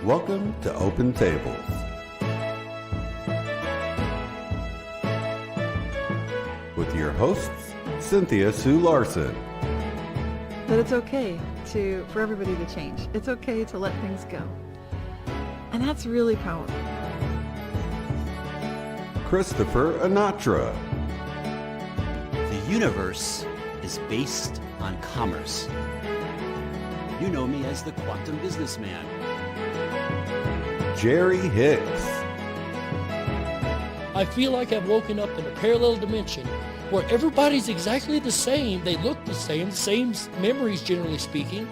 Welcome to Open Tables. With your hosts, Cynthia Sue Larson. That it's okay for everybody to change. It's okay to let things go. And that's really powerful. Christopher Anatra. The universe is based on commerce. You know me as the quantum businessman. Jerry Hicks. I feel like I've woken up in a parallel dimension where everybody's exactly the same. They look the same memories generally speaking,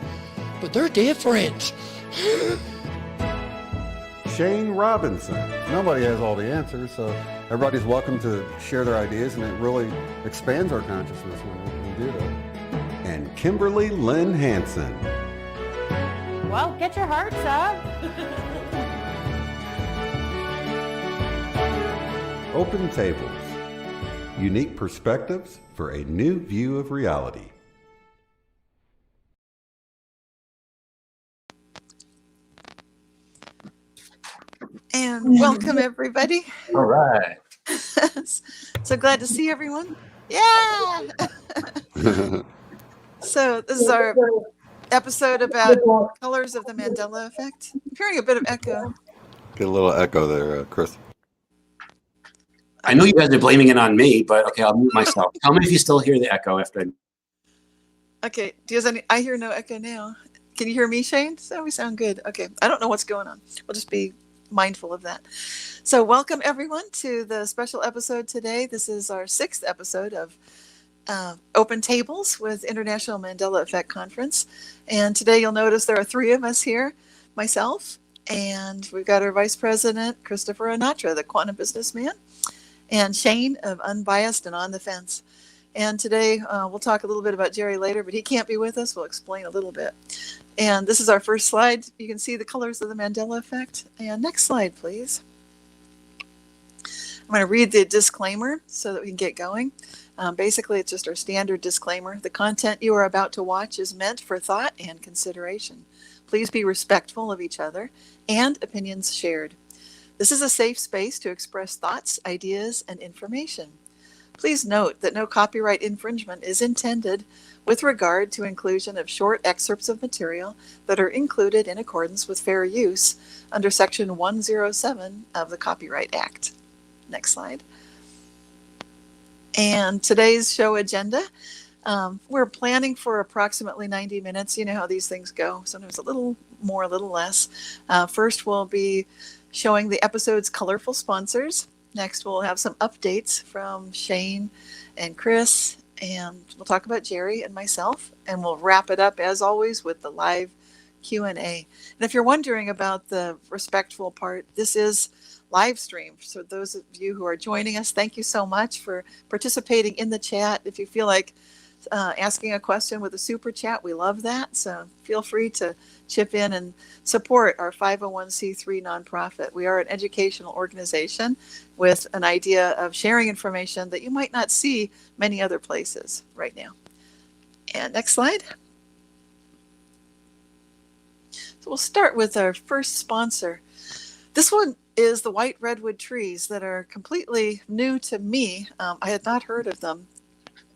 but they're different. Shane Robinson. Nobody has all the answers, so everybody's welcome to share their ideas, and it really expands our consciousness when we do that. And Kimberly Lynn Hansen. Well, get your hearts up. Open Tables. Unique perspectives for a new view of reality. And welcome, everybody. All right. So glad to see everyone. Yeah! So this is our episode about colors of the Mandela Effect. I'm hearing a bit of echo. Get a little echo there, Chris. I know you guys are blaming it on me, but okay, I'll mute myself. Tell me if you still hear the echo after. Okay, I hear no echo now. Can you hear me, Shane? So we sound good. Okay, I don't know what's going on. We'll just be mindful of that. So welcome everyone to the special episode today. This is our 6th episode of Open Tables with International Mandela Effect Conference. And today you'll notice there are 3 of us here, myself, and we've got our Vice President, Christopher Anatra, the quantum businessman, and Shane of Unbiased and On the Fence. And today we'll talk a little bit about Jerry later, but he can't be with us. We'll explain a little bit. And this is our first slide. You can see the colors of the Mandela Effect. And next slide, please. I'm going to read the disclaimer so that we can get going. Basically, it's just our standard disclaimer. The content you are about to watch is meant for thought and consideration. Please be respectful of each other and opinions shared. This is a safe space to express thoughts, ideas, and information. Please note that no copyright infringement is intended with regard to inclusion of short excerpts of material that are included in accordance with fair use under Section 107 of the Copyright Act. Next slide. And today's show agenda, we're planning for approximately 90 minutes. You know how these things go. Sometimes a little more, a little less. First, we'll be showing the episode's colorful sponsors. Next, we'll have some updates from Shane and Chris, and we'll talk about Jerry and myself, and we'll wrap it up, as always, with the live Q&A. And if you're wondering about the respectful part, this is live stream. So those of you who are joining us, thank you so much for participating in the chat. If you feel like asking a question with a super chat, we love that. So feel free to chip in and support our 501c3 nonprofit. We are an educational organization with an idea of sharing information that you might not see many other places right now. And next slide. So we'll start with our first sponsor. This one is the white redwood trees that are completely new to me. I had not heard of them,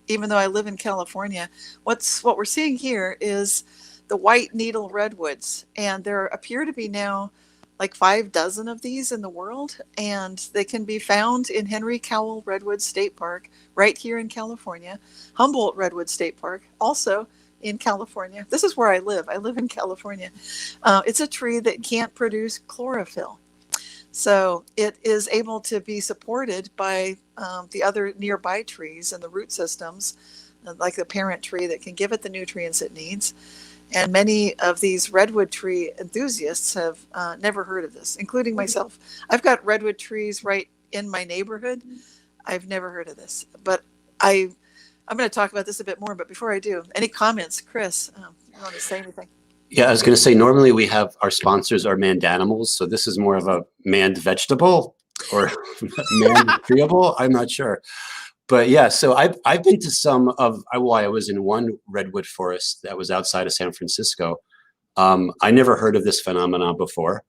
even though I live in California. What we're seeing here is the white needle redwoods, and there appear to be now like 6 of these in the world, and they can be found in Henry Cowell Redwood State Park right here in California, Humboldt Redwood State Park also in California. This is where I live. I live in California. It's a tree that can't produce chlorophyll, so it is able to be supported by the other nearby trees and the root systems, like the parent tree that can give it the nutrients it needs. And many of these redwood tree enthusiasts have never heard of this, including myself. I've got redwood trees right in my neighborhood. I've never heard of this, but I'm going to talk about this a bit more. But before I do, any comments, Chris? You want to say anything? Yeah, I was going to say, normally we have our sponsors are manned animals, so this is more of a manned vegetable or manned treeable. I'm not sure. But yeah, so I've been to some of, well, I was in one redwood forest that was outside of San Francisco. I never heard of this phenomenon before.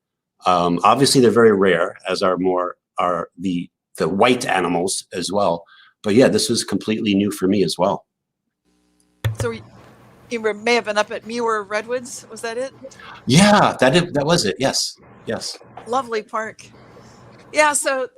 Obviously, they're very rare, as are the white animals as well. But yeah, this was completely new for me as well. So you may have been up at Muir Redwoods. Was that it? Yeah, that was it. Yes, yes. Lovely park. Yeah, so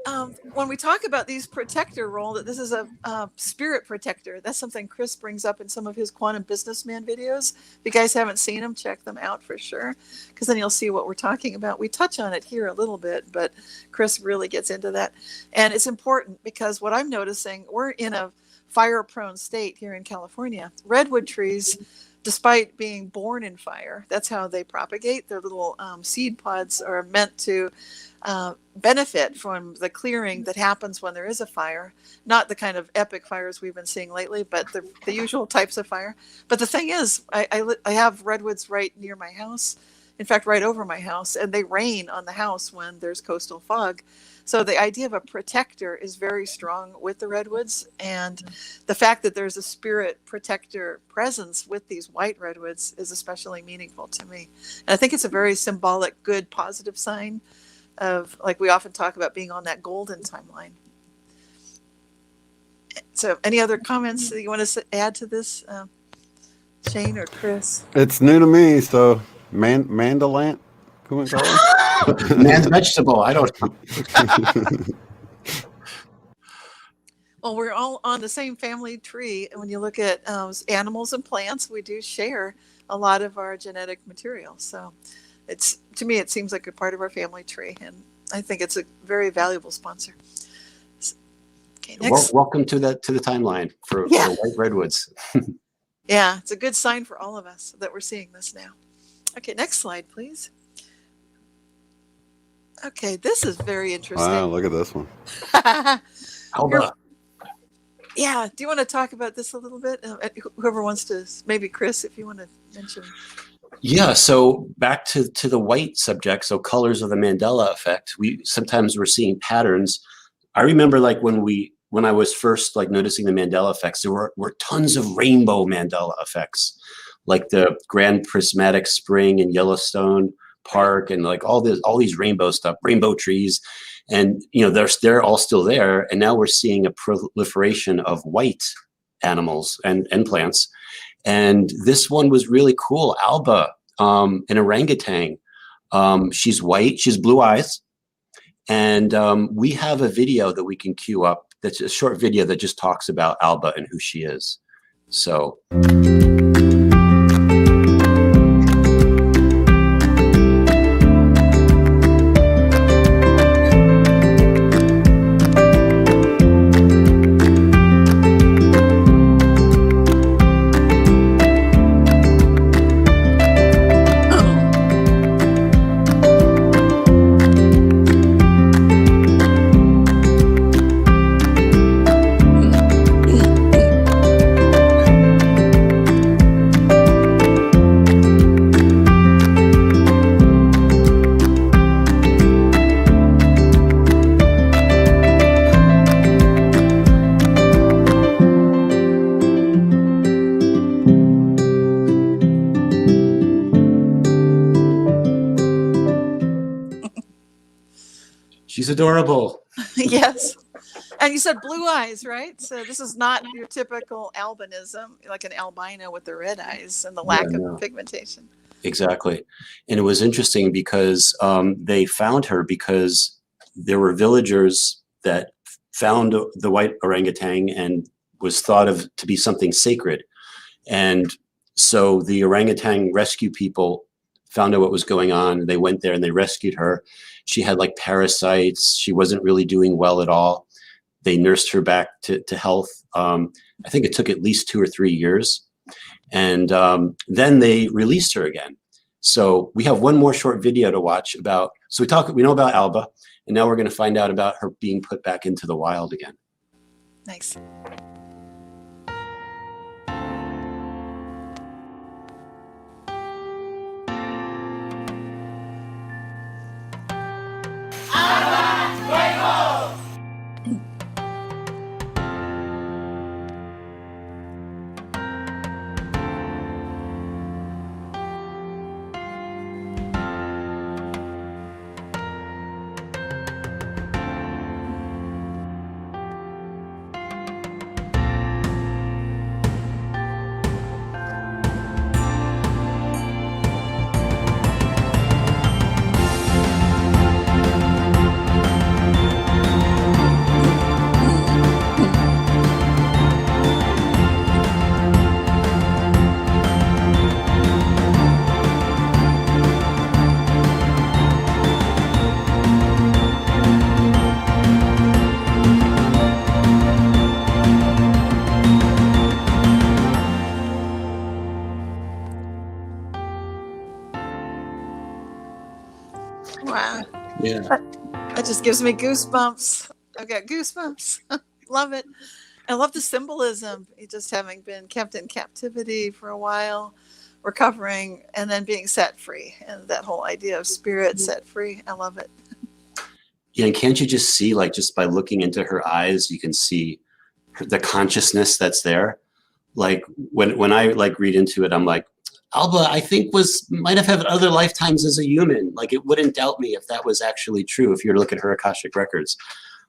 when we talk about these protector role, that this is a spirit protector, that's something Chris brings up in some of his quantum businessman videos. If you guys haven't seen them, check them out for sure, because then you'll see what we're talking about. We touch on it here a little bit, but Chris really gets into that. And it's important because what I'm noticing, we're in a fire-prone state here in California. Redwood trees, despite being born in fire, that's how they propagate. Their little seed pods are meant to benefit from the clearing that happens when there is a fire, not the kind of epic fires we've been seeing lately, but the usual types of fire. But the thing is, I have redwoods right near my house, in fact, right over my house, and they rain on the house when there's coastal fog. So the idea of a protector is very strong with the redwoods, and the fact that there's a spirit protector presence with these white redwoods is especially meaningful to me. And I think it's a very symbolic, good, positive sign of, like we often talk about, being on that golden timeline. So any other comments that you want to add to this, Shane or Chris? It's new to me, so Mandalant, can we call it? Man's vegetable. I don't know. Well, we're all on the same family tree, and when you look at animals and plants, we do share a lot of our genetic material. So it's, to me, it seems like a part of our family tree, and I think it's a very valuable sponsor. Okay, next. Welcome to the timeline for white redwoods. Yeah, it's a good sign for all of us that we're seeing this now. Okay, next slide, please. Okay, this is very interesting. Wow, look at this one. Alba. Yeah, do you want to talk about this a little bit? Whoever wants to, maybe Chris, if you want to mention. Yeah, so back to the white subject, so colors of the Mandela effect. We're seeing patterns. I remember like when I was first like noticing the Mandela effects, there were tons of rainbow Mandela effects, like the Grand Prismatic Spring in Yellowstone Park, and like all these rainbow stuff, rainbow trees, and they're all still there. And now we're seeing a proliferation of white animals and plants. And this one was really cool. Alba, an orangutan. She's white. She has blue eyes. And we have a video that we can queue up. That's a short video that just talks about Alba and who she is. So. She's adorable. Yes. And you said blue eyes, right? So this is not your typical albinism, like an albino with the red eyes and the lack of pigmentation. Exactly. And it was interesting because they found her because there were villagers that found the white orangutan and was thought of to be something sacred. And so the orangutan rescue people found out what was going on. They went there and they rescued her. She had like parasites. She wasn't really doing well at all. They nursed her back to health. I think it took at least 2 or 3 years. And then they released her again. So we have one more short video to watch about. So we know about Alba, and now we're going to find out about her being put back into the wild again. Nice. Yeah. That just gives me goosebumps. I've got goosebumps. Love it. I love the symbolism. Just having been kept in captivity for a while, recovering, and then being set free. And that whole idea of spirit set free. I love it. Yeah, and can't you just see, like, just by looking into her eyes, you can see the consciousness that's there. Like when I like read into it, I'm like, Alba, I think might have had other lifetimes as a human. Like, it wouldn't doubt me if that was actually true if you were to look at her Akashic records.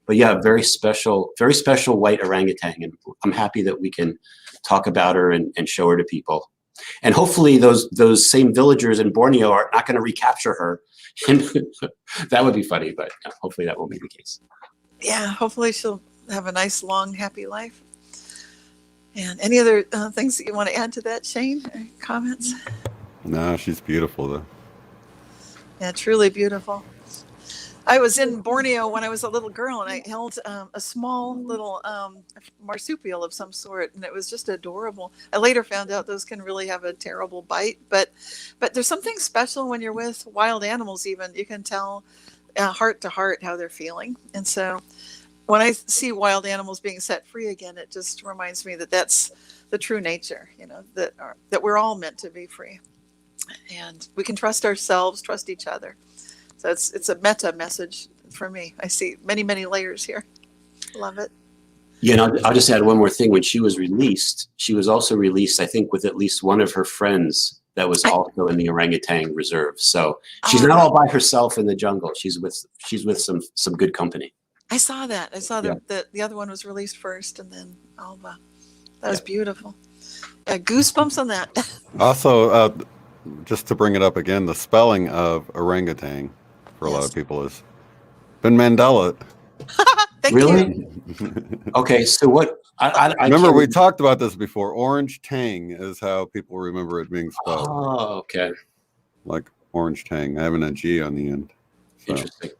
But yeah, very special white orangutan. And I'm happy that we can talk about her and show her to people. And hopefully those same villagers in Borneo are not going to recapture her. That would be funny, but hopefully that won't be the case. Yeah, hopefully she'll have a nice, long, happy life. And any other things that you want to add to that, Shane? Any comments? No, she's beautiful though. Yeah, truly beautiful. I was in Borneo when I was a little girl, and I held a small little marsupial of some sort, and it was just adorable. I later found out those can really have a terrible bite, but there's something special when you're with wild animals. Even you can tell heart to heart how they're feeling, and so when I see wild animals being set free again, it just reminds me that that's the true nature. You know, that we're all meant to be free, and we can trust ourselves, trust each other. So it's a meta message for me. I see many, many layers here. Love it. Yeah, and I'll just add one more thing. When she was released, she was also released, I think, with at least one of her friends that was also in the orangutan reserve. So she's not all by herself in the jungle. She's with some good company. I saw that. I saw that the other one was released first, and then Alba. That was beautiful. Goosebumps on that. Also, just to bring it up again, the spelling of orangutan for a lot of people has been Mandela. Thank Really? you. Okay, so what? I remember we talked about this before. Orange tang is how people remember it being spelled. Oh, okay. Like orange tang, having a G on the end. So. Interesting.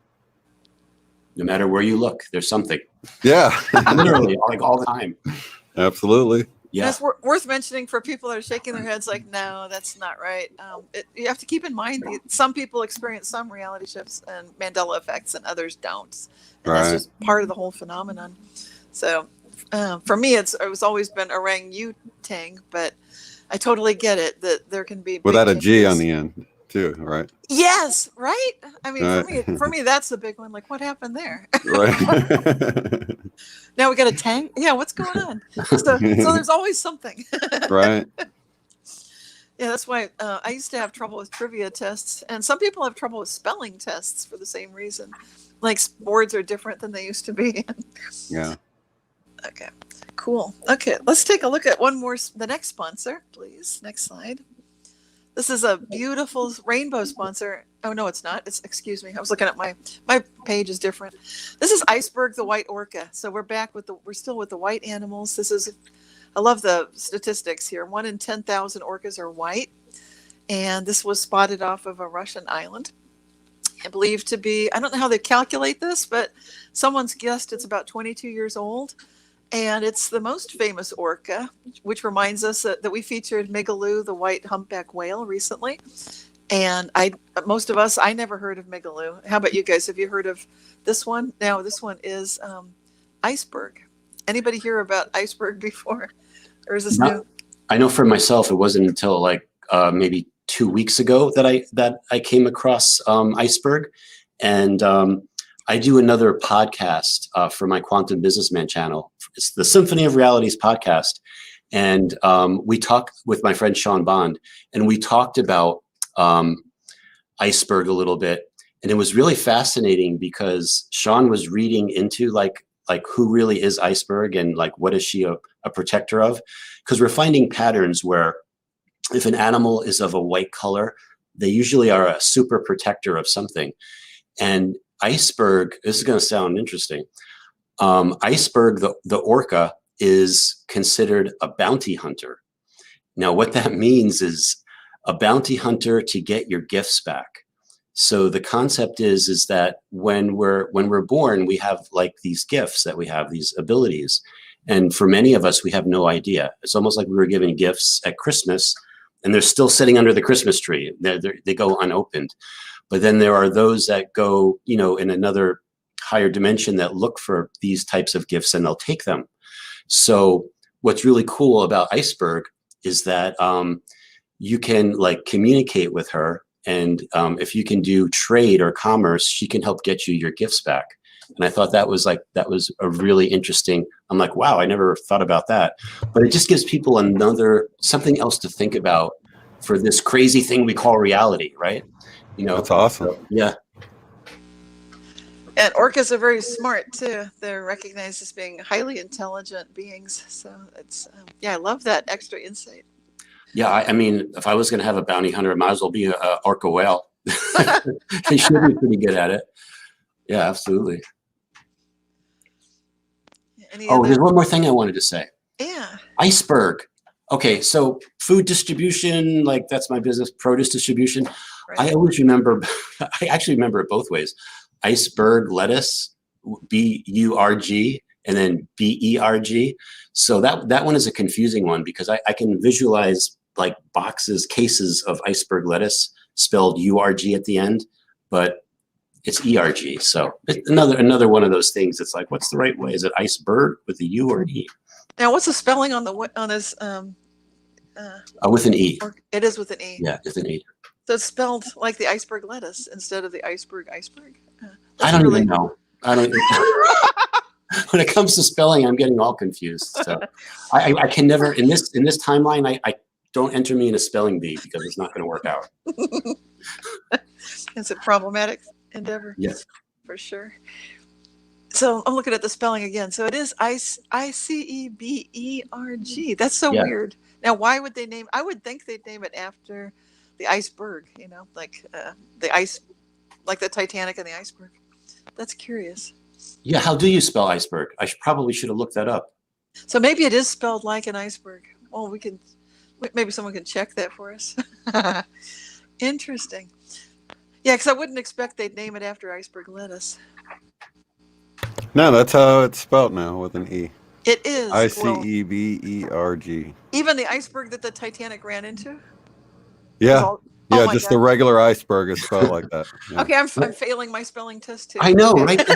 No matter where you look, there's something. Yeah. Literally, like all the time. Absolutely. Yeah. It's worth mentioning for people that are shaking their heads like, no, that's not right. You have to keep in mind that some people experience some reality shifts and Mandela effects and others don't. And that's just part of the whole phenomenon. So for me, it's always been orang-utang, but I totally get it that there can be without a G on the end too, right? Yes, right. I mean, for me, that's the big one. Like, what happened there? Right. Now we got a tang. Yeah, what's going on? So there's always something. Right. Yeah, that's why I used to have trouble with trivia tests, and some people have trouble with spelling tests for the same reason. Like, boards are different than they used to be. Yeah. Okay, cool. Okay, let's take a look at the next sponsor, please. Next slide. This is a beautiful rainbow sponsor. Oh, no, it's not. Excuse me. I was looking at my page is different. This is Iceberg, the white orca. So we're still with the white animals. I love the statistics here. 1 in 10,000 orcas are white. And this was spotted off of a Russian island. I believe to be, I don't know how they calculate this, but someone's guessed it's about 22 years old. And it's the most famous orca, which reminds us that we featured Migaloo, the white humpback whale, recently. And most of us, I never heard of Migaloo. How about you guys? Have you heard of this one? Now, this one is Iceberg. Anybody hear about Iceberg before? Or is this new? I know for myself, it wasn't until like maybe 2 weeks ago that I came across Iceberg. And I do another podcast for my Quantum Businessman channel. It's the Symphony of Realities podcast. And we talked with my friend Sean Bond, and we talked about Iceberg a little bit. And it was really fascinating because Sean was reading into like who really is Iceberg and like what is she a protector of? Because we're finding patterns where if an animal is of a white color, they usually are a super protector of something. And Iceberg, this is going to sound interesting. Iceberg, the orca, is considered a bounty hunter. Now, what that means is a bounty hunter to get your gifts back. So the concept is that when we're born, we have like these gifts that we have, these abilities. And for many of us, we have no idea. It's almost like we were given gifts at Christmas and they're still sitting under the Christmas tree. They go unopened. But then there are those that go, you know, in another higher dimension that look for these types of gifts and they'll take them. So what's really cool about Iceberg is that you can like communicate with her, and if you can do trade or commerce, she can help get you your gifts back. And I thought that was a really interesting, I'm like, wow, I never thought about that. But it just gives people something else to think about for this crazy thing we call reality, right? You know, That's awesome. So, yeah. And orcas are very smart too. They're recognized as being highly intelligent beings. So it's, I love that extra insight. Yeah, I mean, if I was going to have a bounty hunter, it might as well be a orca whale. They should be pretty good at it. Yeah, absolutely. There's one more thing I wanted to say. Yeah. Iceberg. Okay, so food distribution, like that's my business, produce distribution. Right. I always remember, I actually remember it both ways. Iceberg lettuce, B-U-R-G, and then B-E-R-G. So that one is a confusing one because I can visualize like cases of iceberg lettuce spelled U-R-G at the end, but it's E-R-G. So it's another one of those things. It's like, what's the right way? Is it iceberg with a U or an E? Now, what's the spelling on this? With an E. It is with an E. Yeah, with an E. So it's spelled like the iceberg lettuce instead of the iceberg. I don't even know. When it comes to spelling, I'm getting all confused. So I can never in this timeline. I don't enter me in a spelling bee because it's not going to work out. It's a problematic endeavor. Yes, for sure. So I'm looking at the spelling again. So it is I-C-E-B-E-R-G. That's so weird. Now, why would they name? I would think they'd name it after the iceberg. You know, like the ice, like the Titanic and the iceberg. That's curious. Yeah, how do you spell iceberg? I probably should have looked that up. So maybe it is spelled like an iceberg. Oh, maybe someone can check that for us. Interesting. Yeah, because I wouldn't expect they'd name it after iceberg lettuce. No, that's how it's spelled now with an E. It is. I-C-E-B-E-R-G. Even the iceberg that the Titanic ran into? Yeah. Just God. the regular iceberg is spelled like that. Yeah. Okay, I'm failing my spelling test too. I know, right? You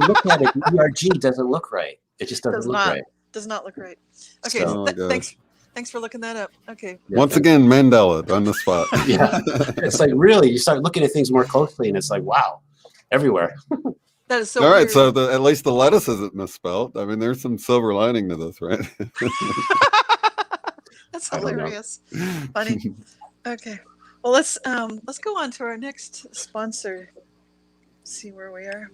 look at it, E-R-G doesn't look right. It just doesn't look right. Does not look right. Okay, thanks for looking that up. Okay. Once again, Mandela on the spot. Yeah. It's like, really, you start looking at things more closely and it's like, wow, everywhere. That is so all right, weird. so at least the lettuce isn't misspelled. I mean, there's some silver lining to this, right? That's hilarious. Funny. Okay. Well, let's go on to our next sponsor. See where we are.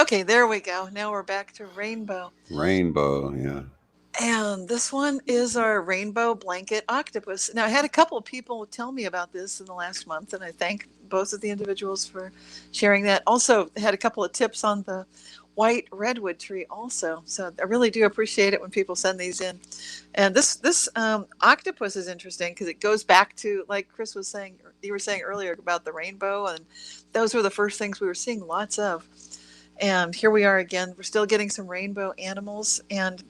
Okay, there we go. Now we're back to Rainbow. Rainbow, yeah. And this one is our rainbow blanket octopus. Now, I had a couple of people tell me about this in the last month, and I thank both of the individuals for sharing that. Also, had a couple of tips on the white redwood tree also. So I really do appreciate it when people send these in. And this octopus is interesting because it goes back to, like Chris was saying, you were saying earlier about the rainbow, and those were the first things we were seeing lots of. And here we are again. We're still getting some rainbow animals, and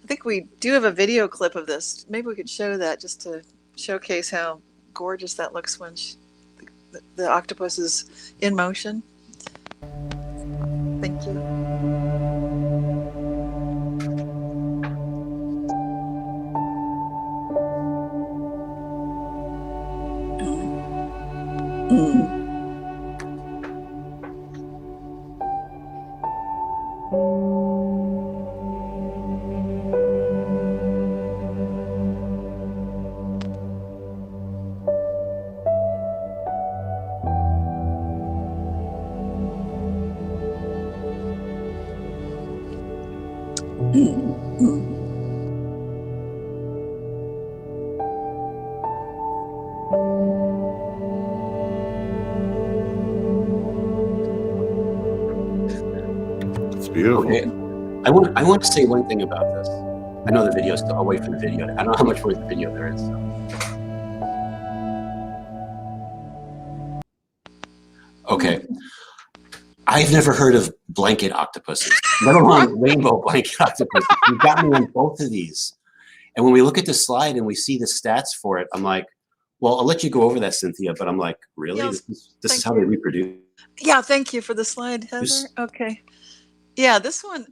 I think we do have a video clip of this. Maybe we could show that just to showcase how gorgeous that looks when the octopus is in motion. Thank you. It's beautiful. Okay. I want to say one thing about this. I know the video is still. I'll wait for the video. I don't know how much more the video there is. So. Okay. I've never heard of blanket octopuses, let alone rainbow blanket octopuses. You've got me on both of these. And when we look at the slide and we see the stats for it, I'm like, Well, I'll let you go over that, Cynthia, but I'm like, really? Yes, This is thank how you. they reproduce? Yeah, thank you for the slide, Heather. Yes. Okay. Yeah, this one,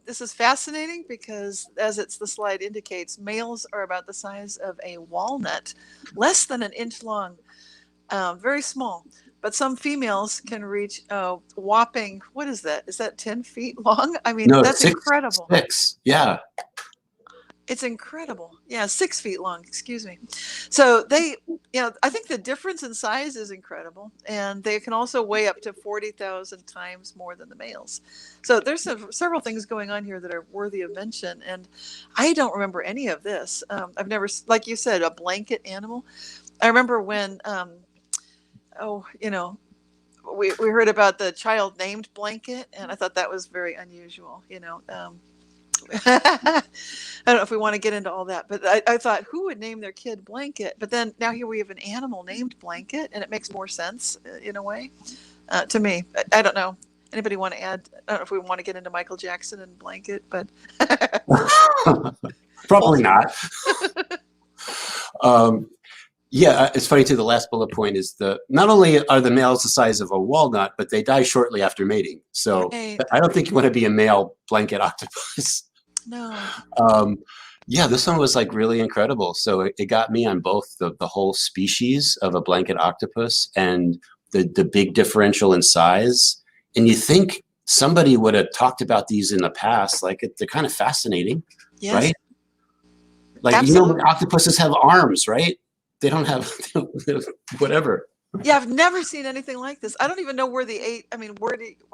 this is fascinating because, as the slide indicates, males are about the size of a walnut, less than an inch long, very small. But some females can reach a whopping, what is that? Is that 10 feet long? I mean, No, that's six. incredible. Yeah. It's incredible. Yeah, 6 feet long, excuse me. So they, I think the difference in size is incredible. And they can also weigh up to 40,000 times more than the males. So there's several things going on here that are worthy of mention. And I don't remember any of this. I've never, like you said, a blanket animal. I remember when, we heard about the child named Blanket, and I thought that was very unusual, I don't know if we want to get into all that, but I thought, who would name their kid Blanket? But then now here we have an animal named Blanket, and it makes more sense in a way to me. I don't know. Anybody want to add? I don't know if we want to get into Michael Jackson and Blanket, but Probably not. Yeah, it's funny too. The last bullet point is not only are the males the size of a walnut, but they die shortly after mating. So right. I don't think you want to be a male blanket octopus. No. Yeah, this one was like really incredible. So it got me on both the whole species of a blanket octopus and the big differential in size. And you think somebody would have talked about these in the past, like they're kind of fascinating, Yes. right? Like, Absolutely. octopuses have arms, right? They don't have whatever. Yeah, I've never seen anything like this. I don't even know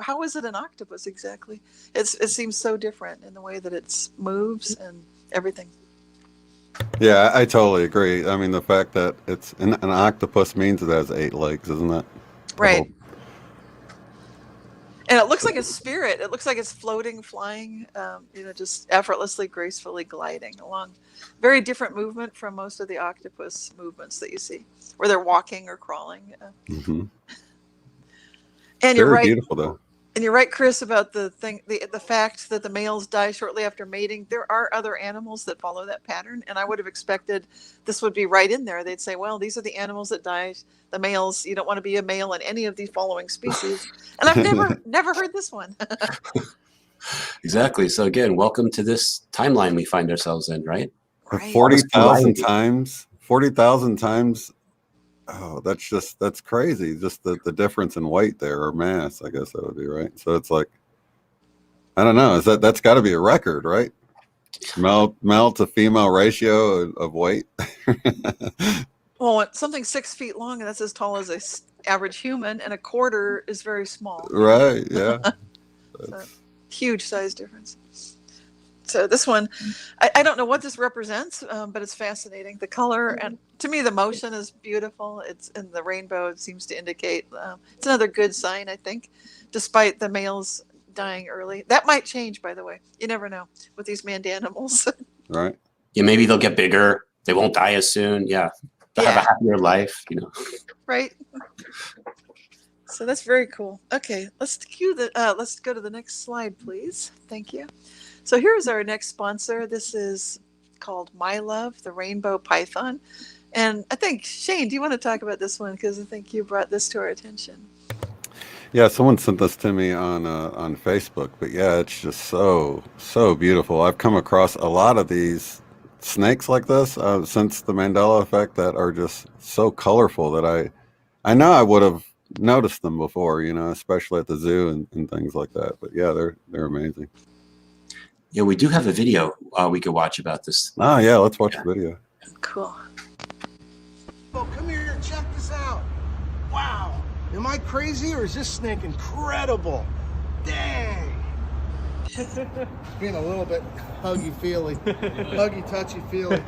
how is it an octopus exactly? It seems so different in the way that it moves and everything. Yeah, I totally agree. I mean, the fact that it's an octopus means it has 8 legs, isn't that? Right. And it looks like a spirit. It looks like it's floating, flying, just effortlessly, gracefully gliding along. Very different movement from most of the octopus movements that you see, where they're walking or crawling. Mm-hmm. And you're Very right. beautiful, though. And you're right, Chris, about the fact that the males die shortly after mating. There are other animals that follow that pattern, and I would have expected this would be right in there. They'd say, well, these are the animals that die. The males, you don't want to be a male in any of these following species. And I've never heard this one. Exactly. So again, welcome to this timeline we find ourselves in, right? Right. 40,000 times. 40,000 times. Oh, that's crazy. Just the difference in weight there, or mass, I guess that would be, right? So it's like, I don't know. That's got to be a record, right? Male to female ratio of weight. Well, something 6 feet long, and that's as tall as an average human, and a quarter is very small. Right. Yeah. So, huge size difference. So this one, I don't know what this represents, but it's fascinating. The color, and to me, the motion is beautiful. It's in the rainbow. It seems to indicate it's another good sign, I think, despite the males dying early. That might change, by the way. You never know with these mandanimals. Right. Yeah, maybe they'll get bigger. They won't die as soon. Yeah. They'll have a happier life, Right. So that's very cool. Okay, let's go to the next slide, please. Thank you. So here's our next sponsor. This is called My Love, the Rainbow Python. And I think, Shane, do you want to talk about this one? Because I think you brought this to our attention. Yeah, someone sent this to me on Facebook, but yeah, it's just so beautiful. I've come across a lot of these snakes like this since the Mandela Effect that are just so colorful that I know I would have noticed them before, especially at the zoo and things like that. But yeah, they're amazing. Yeah, we do have a video we could watch about this. Oh yeah, let's watch the video. Cool. Oh, come here, check this out. Wow. Am I crazy or is this snake incredible? Dang. Being a little bit huggy-feely. Huggy-touchy-feely. You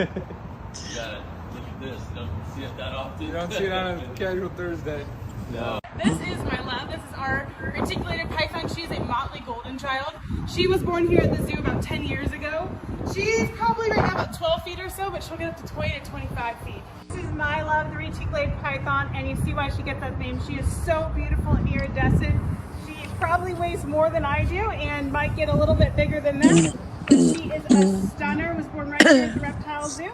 gotta look at this. You don't see it that often. You don't see it on a casual Thursday. No. This is My Love. This is our reticulated python. She's a motley golden child. She was born here at the zoo about 10 years ago. She's probably right now about 12 feet or so, but she'll get up to 20 to 25 feet. This is My Love, the reticulated python, and you see why she gets that name. She is so beautiful and iridescent. She probably weighs more than I do and might get a little bit bigger than this. But she is a stunner. Was born right here at the reptile zoo.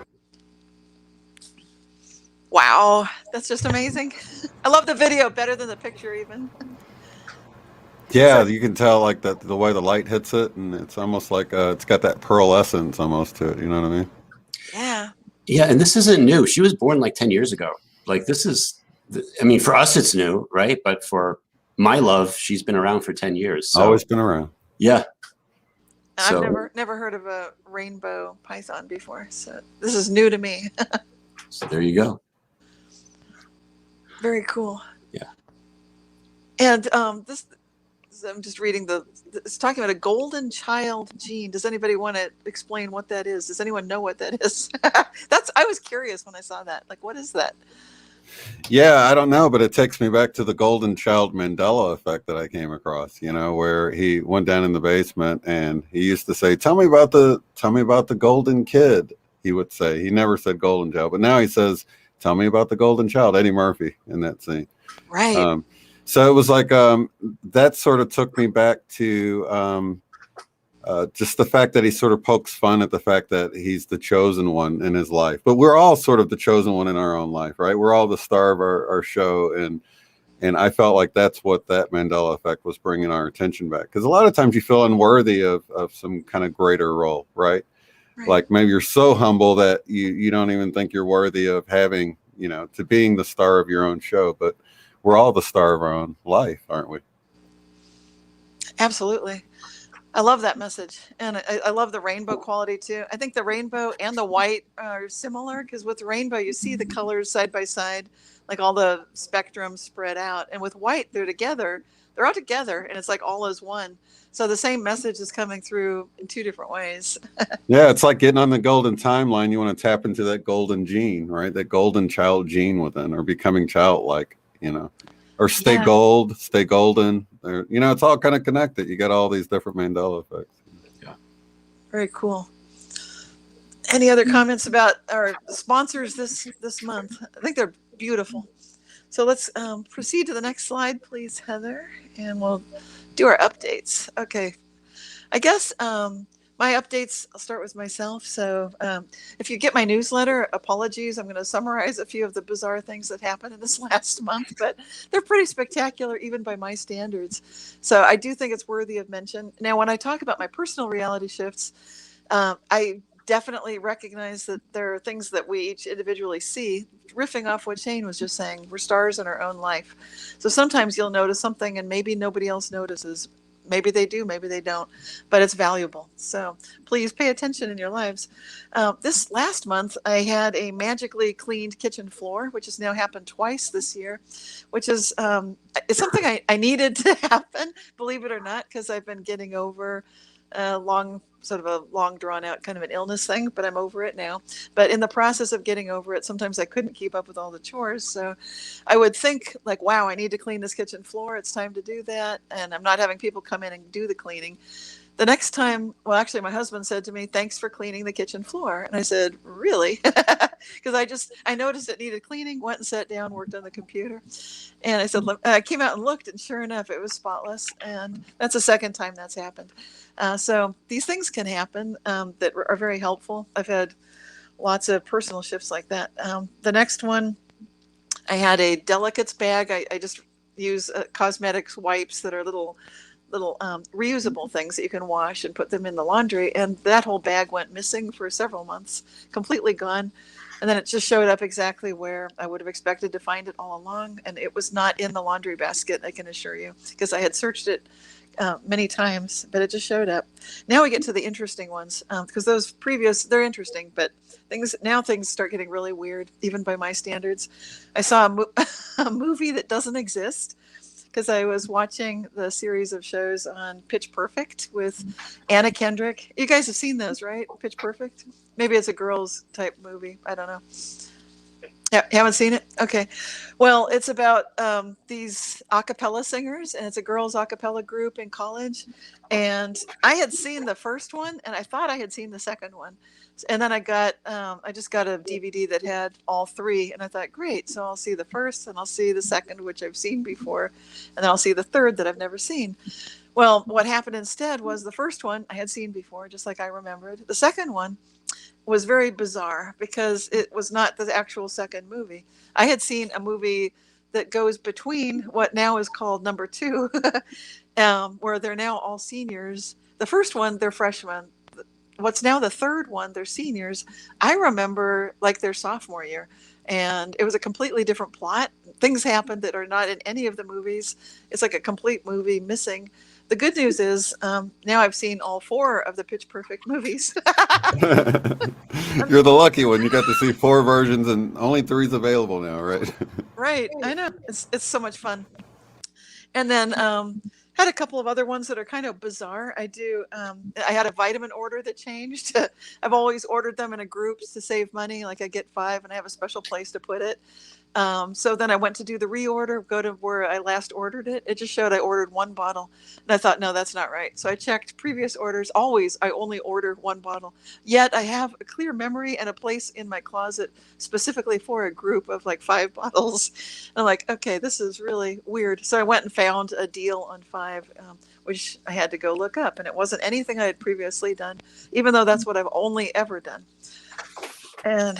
Wow, that's just amazing. I love the video better than the picture even. Yeah, So- you can tell like that the way the light hits it, and it's almost like it's got that pearlescence almost to it. You know what I mean? Yeah. Yeah, and this isn't new. She was born like 10 years ago. Like this is, I mean, for us it's new, right? But for my love, she's been around for 10 years. So, Always been around. yeah. I've never heard of a rainbow python before, so this is new to me. So there you go. Very cool. Yeah. And this I'm just reading it's talking about a golden child gene. Does anybody want to explain what that is? Does anyone know what that is? I was curious when I saw that. Like, what is that? Yeah, I don't know, but it takes me back to the golden child Mandela effect that I came across, you know, where he went down in the basement and he used to say, tell me about the golden kid. He would say, he never said golden child, but now he says, tell me about the golden child, Eddie Murphy in that scene. Right. So it was like, that sort of took me back to, just the fact that he sort of pokes fun at the fact that he's the chosen one in his life. But we're all sort of the chosen one in our own life, right? We're all the star of our show. And I felt like that's what that Mandela effect was bringing our attention back. Because a lot of times you feel unworthy of some kind of greater role, right? Like maybe you're so humble that you don't even think you're worthy of having, you know, to being the star of your own show. But we're all the star of our own life, aren't we? Absolutely. I love that message. And I love the rainbow quality too. I think the rainbow and the white are similar because with rainbow, you see the colors side by side, like all the spectrum spread out. And with white, they're all together and it's like all as one. So the same message is coming through in two different ways. Yeah, it's like getting on the golden timeline. You want to tap into that golden gene, right? That golden child gene within, or becoming childlike, you know, or stay golden. Or, you know, it's all kind of connected. You got all these different Mandela effects. Yeah. Very cool. Any other comments about our sponsors this month? I think they're beautiful. So let's proceed to the next slide, please, Heather, and we'll do our updates. Okay. I guess my updates, I'll start with myself. So if you get my newsletter, apologies. I'm going to summarize a few of the bizarre things that happened in this last month, but they're pretty spectacular, even by my standards. So I do think it's worthy of mention. Now, when I talk about my personal reality shifts, I definitely recognize that there are things that we each individually see. Riffing off what Shane was just saying, we're stars in our own life. So sometimes you'll notice something and maybe nobody else notices. Maybe they do, maybe they don't, but it's valuable. So please pay attention in your lives. This last month, I had a magically cleaned kitchen floor, which has now happened twice this year, which is it's something I needed to happen, believe it or not, because I've been getting over long drawn out kind of an illness thing, but I'm over it now. But in the process of getting over it, sometimes I couldn't keep up with all the chores. So I would think like, wow, I need to clean this kitchen floor. It's time to do that. And I'm not having people come in and do the cleaning. The next time, well, actually, my husband said to me, thanks for cleaning the kitchen floor. And I said, really? Because I noticed it needed cleaning, went and sat down, worked on the computer. And I said, look, I came out and looked, and sure enough, it was spotless. And that's the second time that's happened. So these things can happen that are very helpful. I've had lots of personal shifts like that. The next one, I had a delicates bag. I just use cosmetics wipes that are little reusable things that you can wash and put them in the laundry. And that whole bag went missing for several months, completely gone. And then it just showed up exactly where I would have expected to find it all along. And it was not in the laundry basket, I can assure you, because I had searched it many times, but it just showed up. Now we get to the interesting ones, because those previous, they're interesting, but things start getting really weird, even by my standards. I saw a movie that doesn't exist, because I was watching the series of shows on Pitch Perfect with Anna Kendrick. You guys have seen those, right? Pitch Perfect? Maybe it's a girls type movie. I don't know. Yeah, haven't seen it? Okay. Well, it's about these a cappella singers, and it's a girls a cappella group in college. And I had seen the first one, and I thought I had seen the second one. And then I just got a DVD that had all three, and I thought, great. So I'll see the first, and I'll see the second, which I've seen before, and then I'll see the third that I've never seen. Well, what happened instead was the first one I had seen before, just like I remembered. The second one was very bizarre because it was not the actual second movie. I had seen a movie that goes between what now is called number 2, where they're now all seniors. The first one, they're freshmen. What's now the third one, they're seniors. I remember like their sophomore year, and it was a completely different plot. Things happened that are not in any of the movies. It's like a complete movie missing. The good news is now I've seen all 4 of the Pitch Perfect movies. You're the lucky one. You got to see 4 versions, and only 3's available now, right? Right. I know. It's so much fun. And then had a couple of other ones that are kind of bizarre. I had a vitamin order that changed. I've always ordered them in a group to save money. Like I get 5 and I have a special place to put it. So then I went to do the reorder, go to where I last ordered it. It just showed I ordered 1 bottle. And I thought, no, that's not right. So I checked previous orders. Always, I only order 1 bottle. Yet I have a clear memory and a place in my closet specifically for a group of like 5 bottles. And I'm like, okay, this is really weird. So I went and found a deal on 5, which I had to go look up. And it wasn't anything I had previously done, even though that's what I've only ever done. And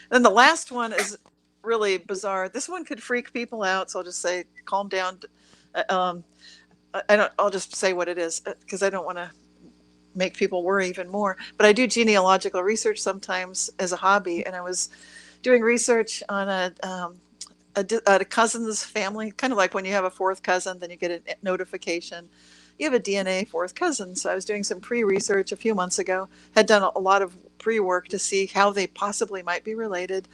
then the last one is really bizarre. This one could freak people out, so I'll just say calm down. I'll just say what it is because I don't want to make people worry even more. But I do genealogical research sometimes as a hobby, and I was doing research on a cousin's family, kind of like when you have a 4th cousin, then you get a notification. You have a DNA 4th cousin. So I was doing some pre-research a few months ago, had done a lot of pre-work to see how they possibly might be related.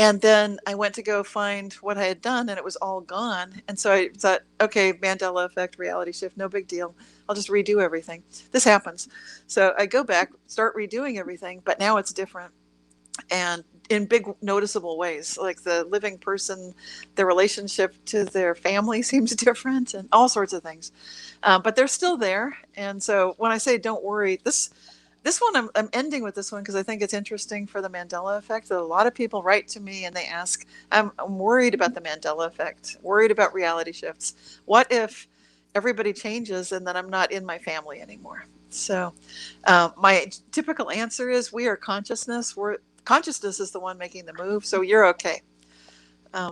And then I went to go find what I had done, and it was all gone. And so I thought, okay, Mandela Effect, reality shift, no big deal. I'll just redo everything. This happens. So I go back, start redoing everything, but now it's different. And in big noticeable ways, like the living person, their relationship to their family seems different and all sorts of things. But they're still there. And so when I say don't worry, this one, I'm ending with this one because I think it's interesting for the Mandela Effect. A lot of people write to me and they ask, I'm worried about the Mandela Effect, worried about reality shifts. What if everybody changes and then I'm not in my family anymore? So my typical answer is we are consciousness. Consciousness is the one making the move, so you're okay.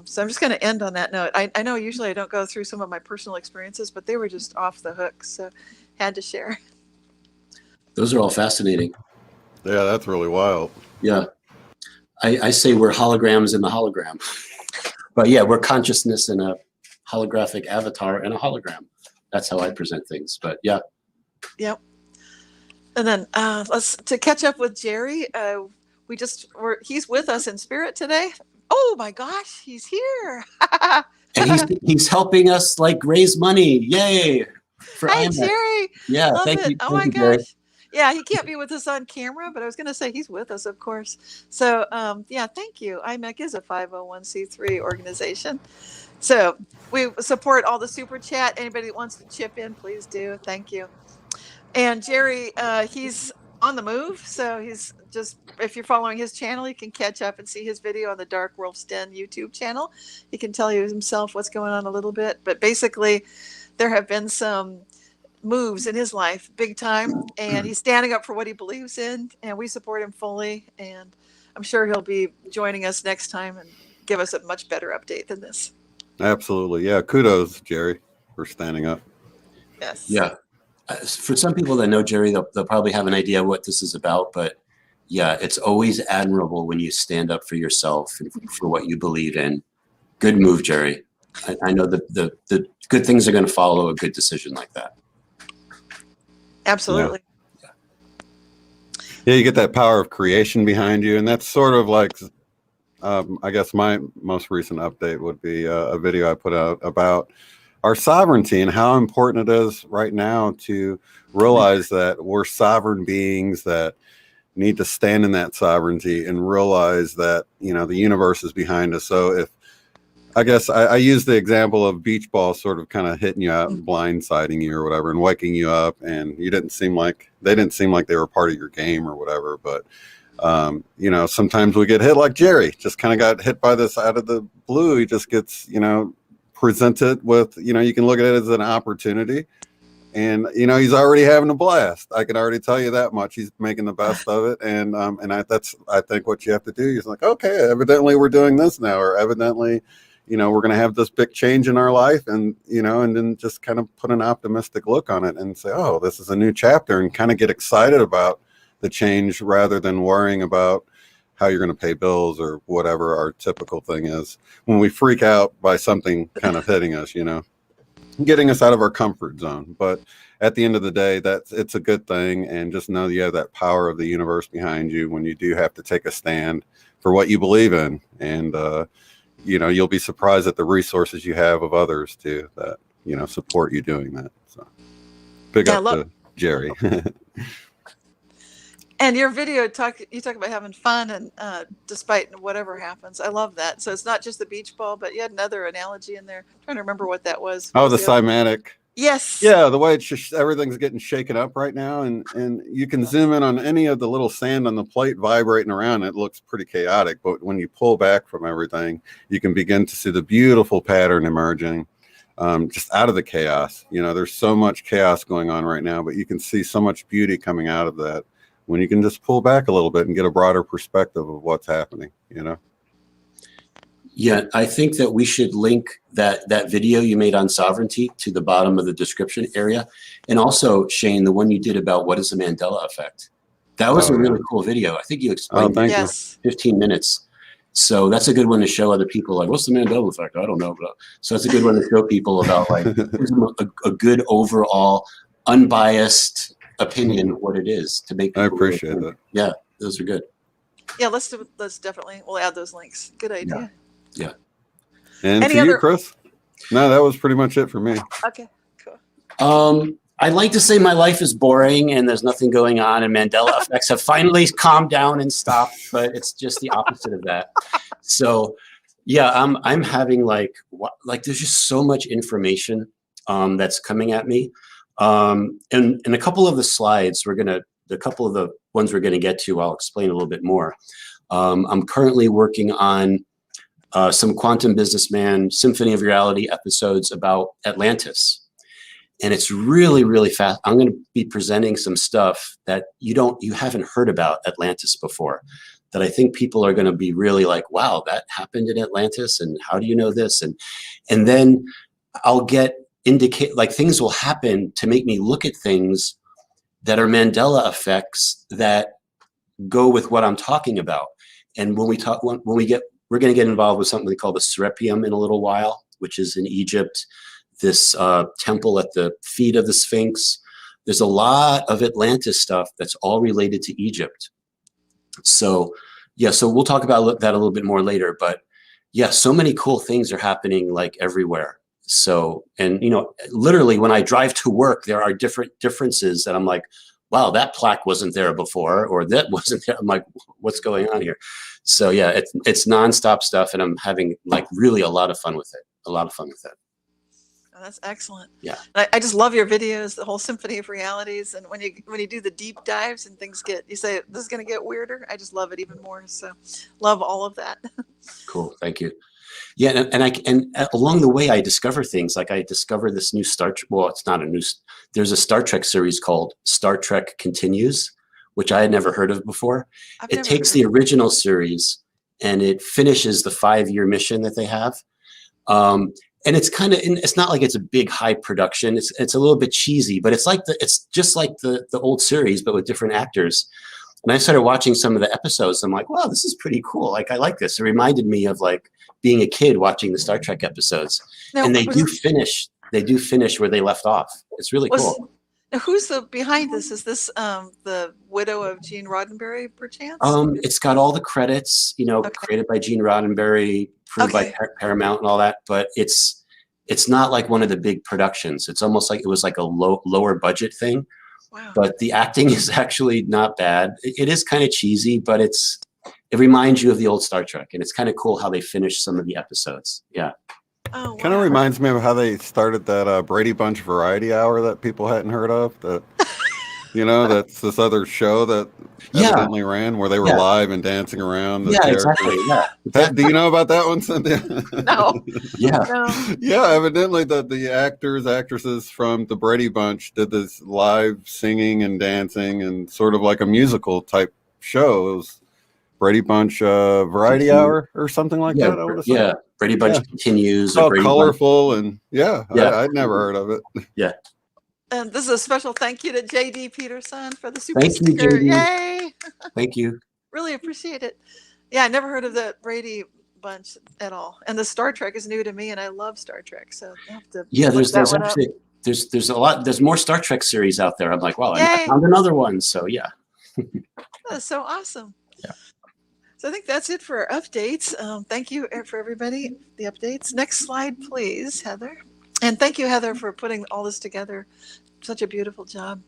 So I'm just going to end on that note. I know usually I don't go through some of my personal experiences, but they were just off the hook, so had to share. Those are all fascinating. Yeah, that's really wild. Yeah. I say we're holograms in the hologram. But yeah, we're consciousness in a holographic avatar and a hologram. That's how I present things. But yeah. Yep. And then to catch up with Jerry, he's with us in spirit today. Oh my gosh, he's here. And he's helping us like raise money. Yay. Hi, Jerry. Yeah, Love thank it. you. Oh Thank my you, gosh. Jerry. Yeah, he can't be with us on camera, but I was going to say he's with us, of course. So, yeah, thank you. IMEC is a 501c3 organization. So we support all the super chat. Anybody that wants to chip in, please do. Thank you. And Jerry, he's on the move. So he's just, if you're following his channel, you can catch up and see his video on the DarkWolf's Den YouTube channel. He can tell you himself what's going on a little bit. But basically, there have been some moves in his life big time, and he's standing up for what he believes in, and we support him fully, and I'm sure he'll be joining us next time and give us a much better update than this. Absolutely. Yeah, kudos, Jerry, for standing up. Yes. Yeah. For some people that know Jerry, they'll probably have an idea what this is about, but yeah, it's always admirable when you stand up for yourself and for what you believe in. Good move, Jerry. I know the good things are going to follow a good decision like that. Absolutely. Yeah, you get that power of creation behind you, and that's sort of like, I guess my most recent update would be a video I put out about our sovereignty and how important it is right now to realize that we're sovereign beings that need to stand in that sovereignty and realize that, you know, the universe is behind us. So if, I guess I use the example of beach ball sort of kind of hitting you out, blindsiding you or whatever, and waking you up, and they didn't seem like they were part of your game or whatever. But you know, sometimes we get hit like Jerry, just kind of got hit by this out of the blue. He just gets, you know, presented with, you know, you can look at it as an opportunity, And he's already having a blast. I can already tell you that much. He's making the best of it, and that's I think what you have to do. He's like, okay, evidently we're doing this now, or evidently, we're going to have this big change in our life, and and then just kind of put an optimistic look on it and say, oh, this is a new chapter, and kind of get excited about the change rather than worrying about how you're going to pay bills or whatever our typical thing is when we freak out by something kind of hitting us, getting us out of our comfort zone. But at the end of the day, it's a good thing. And just know that you have that power of the universe behind you when you do have to take a stand for what you believe in. And, you'll be surprised at the resources you have of others too, that, support you doing that. So big up to Jerry. And your video you talk about having fun and despite whatever happens. I love that. So it's not just the beach ball, but you had another analogy in there. I'm trying to remember what that was. Oh, the cymatic. Yes. Yeah, the way it's just everything's getting shaken up right now, and you can zoom in on any of the little sand on the plate vibrating around. It looks pretty chaotic, but when you pull back from everything, you can begin to see the beautiful pattern emerging. Just out of the chaos. There's so much chaos going on right now, but you can see so much beauty coming out of that when you can just pull back a little bit and get a broader perspective of what's happening, Yeah, I think that we should link that video you made on sovereignty to the bottom of the description area. And also, Shane, the one you did about what is the Mandela Effect. That was a really cool video. I think you explained thank you. 15 minutes. So that's a good one to show other people, like, what's the Mandela Effect? I don't know. So that's a good one to show people about, like, a good overall, unbiased opinion of what it is to make. I appreciate that. Yeah, those are good. Yeah, let's definitely, we'll add those links. Good idea. Yeah. And to you, Chris? No, that was pretty much it for me. Okay, cool. I'd like to say my life is boring and there's nothing going on, and Mandela effects have finally calmed down and stopped, but it's just the opposite of that. So yeah, I'm having like there's just so much information that's coming at me. And a couple of the slides the couple of the ones we're going to get to, I'll explain a little bit more. I'm currently working on some Quantum Businessman Symphony of Reality episodes about Atlantis. And it's really, really fast. I'm going to be presenting some stuff that you haven't heard about Atlantis before, that I think people are going to be really like, wow, that happened in Atlantis. And how do you know this? And then I'll indicate like things will happen to make me look at things that are Mandela effects that go with what I'm talking about. And we're going to get involved with something they call the Serapeum in a little while, which is in Egypt, this temple at the feet of the Sphinx. There's a lot of Atlantis stuff that's all related to Egypt. So yeah, so we'll talk about that a little bit more later, but yeah, so many cool things are happening like everywhere. So, and literally when I drive to work, there are differences that I'm like, wow, that plaque wasn't there before, or that wasn't there. I'm like, what's going on here? So yeah, it's nonstop stuff, and I'm having like really a lot of fun with it. Oh, that's excellent. Yeah. I just love your videos, the whole symphony of realities. And when you do the deep dives and things you say, this is going to get weirder. I just love it even more. So love all of that. Cool. Thank you. Yeah. And along the way, I discover things like I discovered this new there's a Star Trek series called Star Trek Continues, which I had never heard of before. It takes the original series and it finishes the 5-year mission that they have. And it's not like it's a big high production. It's a little bit cheesy, but it's just like the old series, but with different actors. And I started watching some of the episodes. I'm like, wow, this is pretty cool. Like, I like this. It reminded me of like being a kid watching the Star Trek episodes. Now, and they do finish where they left off. It's really cool. Now, who's behind this? Is this the widow of Gene Roddenberry, perchance? It's got all the credits, created by Gene Roddenberry, approved by Paramount and all that. But it's not like one of the big productions. It's almost like it was like a lower budget thing. Wow. But the acting is actually not bad. It is kind of cheesy, but it reminds you of the old Star Trek, and it's kind of cool how they finish some of the episodes. Yeah. Oh, wow. Kind of reminds me of how they started that Brady Bunch Variety Hour that people hadn't heard of. That You know, that's this other show that Yeah. evidently ran where they were Yeah. live and dancing around the Yeah, characters. exactly. Yeah. Do you know about that one, Cynthia? No. Yeah. No. Yeah, evidently the actors, actresses from the Brady Bunch did this live singing and dancing and sort of like a musical type show. It was Brady Bunch Variety Hour or something like that. I would have said. Yeah. Brady Bunch Yeah. continues. It's all Brady colorful and yeah. Yeah. I'd never heard of it. Yeah. And this is a special thank you to JD Peterson for the super Thank you, sticker. JD. Yay! Thank you. Really appreciate it. Yeah, I never heard of the Brady Bunch at all. And the Star Trek is new to me, and I love Star Trek. So I have to. Yeah, look there's that one actually up. there's a lot. There's more Star Trek series out there. I'm like, wow, I Yay. found another one. So yeah. That's so awesome. Yeah. So I think that's it for our updates. Thank you for everybody, the updates. Next slide, please, Heather. And thank you, Heather, for putting all this together. Such a beautiful job.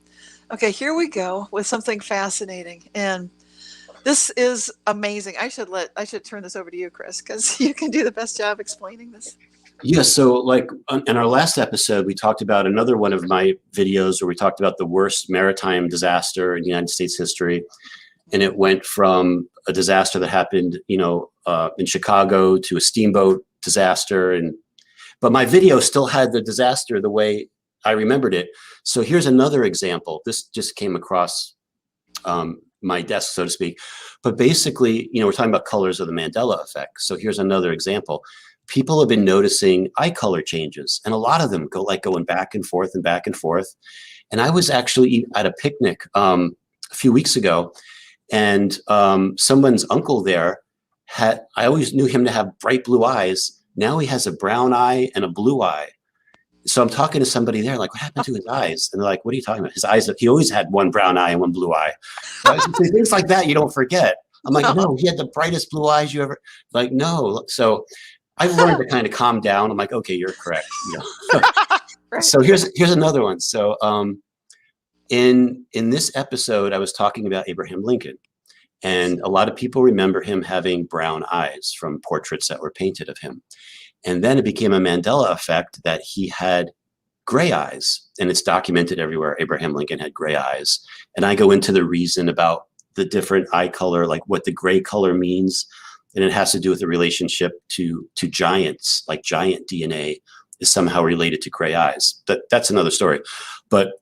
Okay, here we go with something fascinating. And this is amazing. I should turn this over to you, Chris, because you can do the best job explaining this. Yeah. So like in our last episode, we talked about another one of my videos where we talked about the worst maritime disaster in United States history. And it went from a disaster that happened, in Chicago to a steamboat disaster. But my video still had the disaster the way I remembered it. So here's another example. This just came across my desk, so to speak. But basically, we're talking about colors of the Mandela effect. So here's another example. People have been noticing eye color changes, and a lot of them going back and forth and back and forth. And I was actually at a picnic a few weeks ago, and someone's uncle there I always knew him to have bright blue eyes. Now he has a brown eye and a blue eye. So I'm talking to somebody there, like, what happened to his eyes? And they're like, what are you talking about? His eyes, he always had one brown eye and one blue eye. Things like that you don't forget. I'm like, no, he had the brightest blue eyes you ever, like, no. So I've learned to kind of calm down. I'm like, okay, you're correct. Right. So here's another one. So in this episode, I was talking about Abraham Lincoln. And a lot of people remember him having brown eyes from portraits that were painted of him. And then it became a Mandela effect that he had gray eyes, and it's documented everywhere. Abraham Lincoln had gray eyes. And I go into the reason about the different eye color, like what the gray color means. And it has to do with the relationship to giants, like giant DNA is somehow related to gray eyes. That's another story. But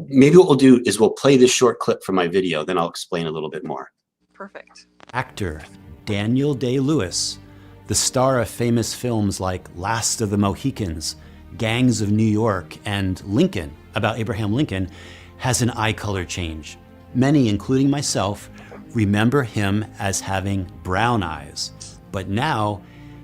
maybe what we'll do is we'll play this short clip from my video, then I'll explain a little bit more. Perfect. Actor Daniel Day-Lewis, the star of famous films like Last of the Mohicans, Gangs of New York, and Lincoln, about Abraham Lincoln, has an eye color change. Many, including myself, remember him as having brown eyes, but now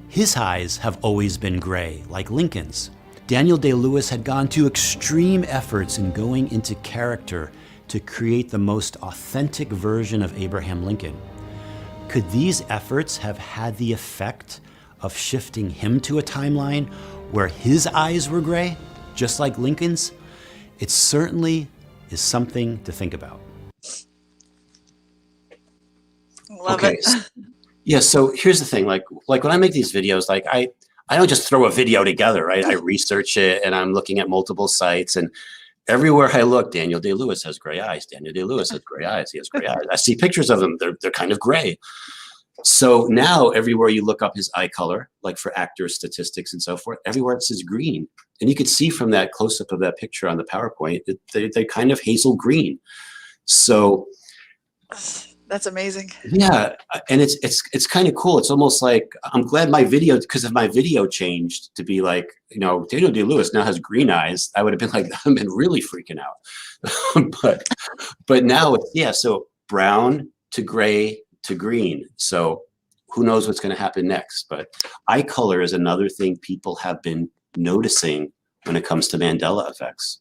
his eyes have always been gray, like Lincoln's. Daniel Day-Lewis had gone to extreme efforts in going into character to create the most authentic version of Abraham Lincoln. Could these efforts have had the effect of shifting him to a timeline where his eyes were gray, just like Lincoln's? It certainly is something to think about. Love it. Yeah, so here's the thing, like when I make these videos, like I don't just throw a video together, right? I research it and I'm looking at multiple sites, and everywhere I look, Daniel Day-Lewis has gray eyes. Daniel Day-Lewis has gray eyes. He has gray eyes. I see pictures of him. They're kind of gray. So now everywhere you look up his eye color, like for actors, statistics, and so forth, everywhere it says green. And you could see from that close-up of that picture on the PowerPoint, they're kind of hazel green. So that's amazing. Yeah, and it's kind of cool. It's almost like I'm glad because if my video changed to be like, Daniel Day-Lewis now has green eyes, I would have been like, I've been really freaking out. but now so brown to gray to green. So who knows what's going to happen next? But eye color is another thing people have been noticing when it comes to Mandela effects.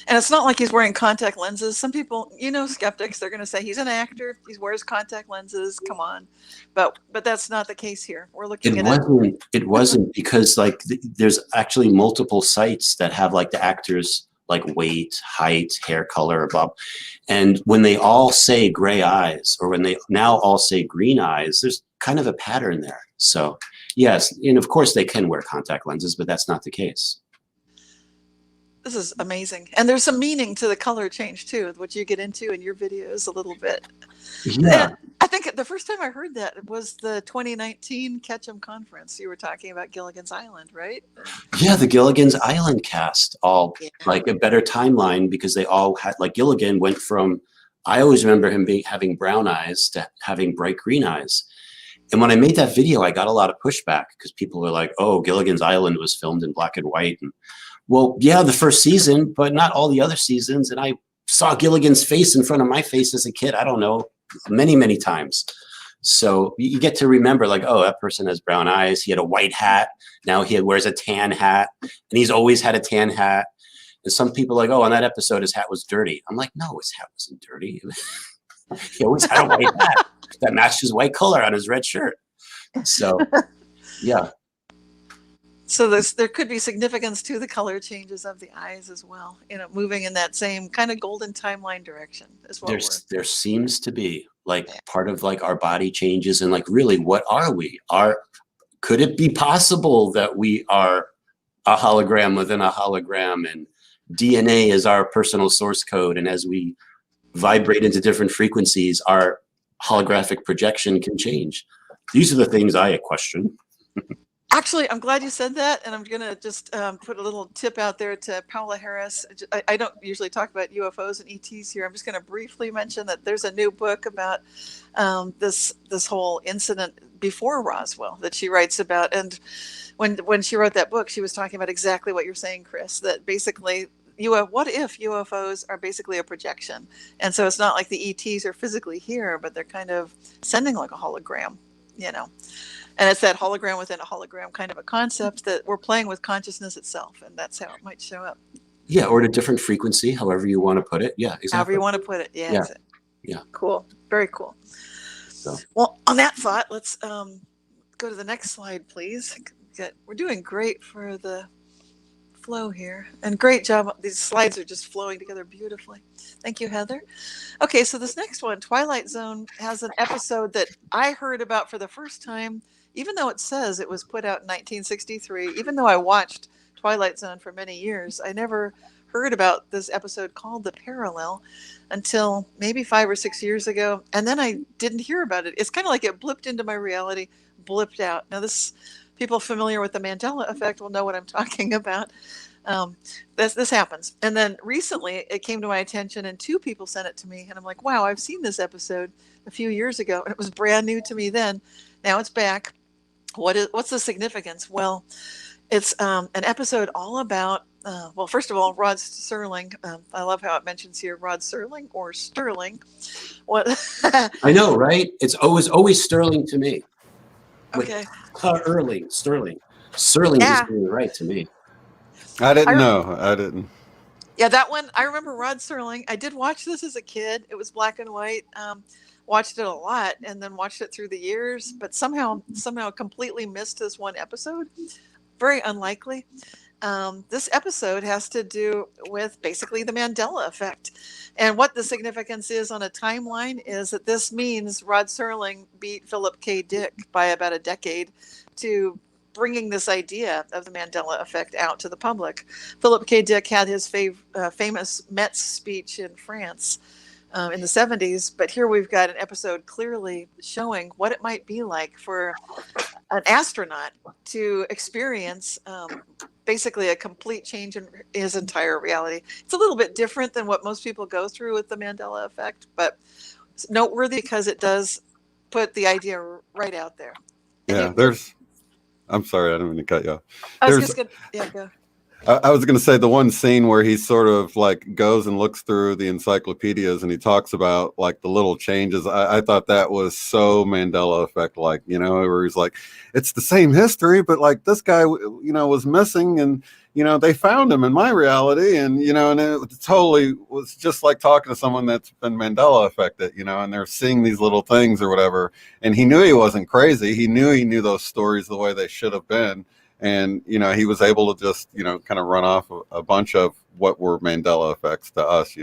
And it's not like he's wearing contact lenses. Some people, skeptics, they're going to say he's an actor. He wears contact lenses. Come on. But that's not the case here. We're looking at it. It wasn't because there's actually multiple sites that have like the actors like weight, height, hair color, blah. And when they all say gray eyes, or when they now all say green eyes, there's kind of a pattern there. So yes, and of course they can wear contact lenses, but that's not the case. This is amazing. And there's some meaning to the color change too, which you get into in your videos a little bit. Yeah. And I think the first time I heard that was the 2019 Ketchum conference. You were talking about Gilligan's Island, right? Yeah, the Gilligan's Island cast, all Yeah. like a better timeline, because they all had, like, Gilligan went from, I always remember him having brown eyes to having bright green eyes. And when I made that video, I got a lot of pushback because people were like, oh, Gilligan's Island was filmed in black and white. And well, yeah, the first season, but not all the other seasons. And I saw Gilligan's face in front of my face as a kid, I don't know, many, many times. So you get to remember, like, oh, that person has brown eyes. He had a white hat. Now he wears a tan hat. And he's always had a tan hat. And some people are like, oh, on that episode, his hat was dirty. I'm like, no, his hat wasn't dirty. He always had a white hat that matched his white color on his red shirt. So, yeah. So there could be significance to the color changes of the eyes as well, moving in that same kind of golden timeline direction is what There seems to be, like, part of, like, our body changes, and, like, really, what are we? Could it be possible that we are a hologram within a hologram, and DNA is our personal source code, and as we vibrate into different frequencies, our holographic projection can change? These are the things I question. Actually, I'm glad you said that, and I'm going to just put a little tip out there to Paola Harris. I don't usually talk about UFOs and ETs here. I'm just going to briefly mention that there's a new book about this whole incident before Roswell that she writes about. And when she wrote that book, she was talking about exactly what you're saying, Chris, that basically what if UFOs are basically a projection? And so it's not like the ETs are physically here, but they're kind of sending like a hologram, And it's that hologram within a hologram kind of a concept that we're playing with consciousness itself, and that's how it might show up. Yeah, or at a different frequency, however you want to put it. Yeah, exactly. However you want to put it. Yeah. Yeah. Yeah. Cool. Very cool. So. Well, on that thought, let's go to the next slide, please. We're doing great for the flow here, and great job. These slides are just flowing together beautifully. Thank you, Heather. Okay, so this next one, Twilight Zone, has an episode that I heard about for the first time, even though it says it was put out in 1963, even though I watched Twilight Zone for many years, I never heard about this episode called The Parallel until maybe 5 or 6 years ago. And then I didn't hear about it. It's kind of like it blipped into my reality, blipped out. Now, people familiar with the Mandela Effect will know what I'm talking about. This happens. And then recently it came to my attention and 2 people sent it to me. And I'm like, wow, I've seen this episode a few years ago. And it was brand new to me then. Now it's back. What's the significance? Well, it's an episode all about, well, first of all, Rod Serling. I love how it mentions here Rod Serling or Sterling. What? I know, right? It's always Sterling to me. Okay. Sterling. Serling just being right to me. I didn't know. I didn't. Yeah, that one. I remember Rod Serling. I did watch this as a kid. It was black and white. Watched it a lot and then watched it through the years, but somehow completely missed this one episode. Very unlikely. This episode has to do with basically the Mandela Effect. And what the significance is on a timeline is that this means Rod Serling beat Philip K. Dick by about a decade to bringing this idea of the Mandela Effect out to the public. Philip K. Dick had his famous Metz speech in France in the 70s, but here we've got an episode clearly showing what it might be like for an astronaut to experience basically a complete change in his entire reality. It's a little bit different than what most people go through with the Mandela Effect, but it's noteworthy because it does put the idea right out there. Yeah, I'm sorry, I didn't mean to cut you off. I was just going to, go. I was going to say the one scene where he sort of like goes and looks through the encyclopedias and he talks about like the little changes. I thought that was so Mandela Effect, like, where he's like, it's the same history, but like this guy, was missing and, they found him in my reality. And, and it totally was just like talking to someone that's been Mandela affected, and they're seeing these little things or whatever. And he knew he wasn't crazy. He knew those stories the way they should have been. And, he was able to just, kind of run off a bunch of what were Mandela effects to us,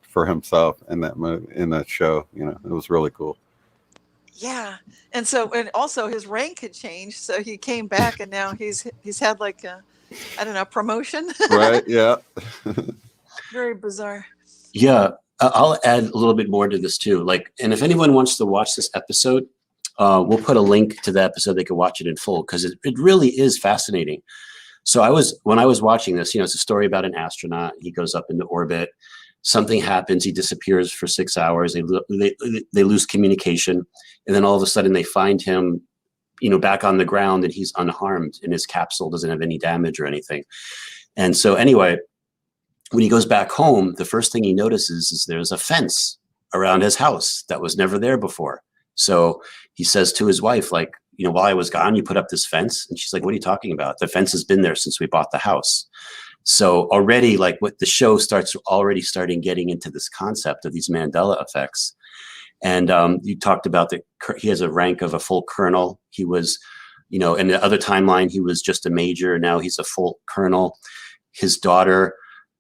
for himself in that show. It was really cool. Yeah. And also his rank had changed. So he came back and now he's had like I don't know, promotion. Right? Yeah. Very bizarre. Yeah, I'll add a little bit more to this too. Like, and if anyone wants to watch this episode, we'll put a link to the episode. They can watch it in full because it really is fascinating. So when I was watching this, it's a story about an astronaut. He goes up into orbit. Something happens. He disappears for 6 hours. They lose communication, and then all of a sudden they find him, back on the ground, and he's unharmed, and his capsule doesn't have any damage or anything. And so anyway, when he goes back home, the first thing he notices is there's a fence around his house that was never there before. So he says to his wife, like, while I was gone, you put up this fence? And she's like, what are you talking about? The fence has been there since we bought the house. So already, like, what the show starting getting into this concept of these Mandela effects. And you talked about he has a rank of a full colonel. He was, in the other timeline, he was just a major. Now he's a full colonel. His daughter,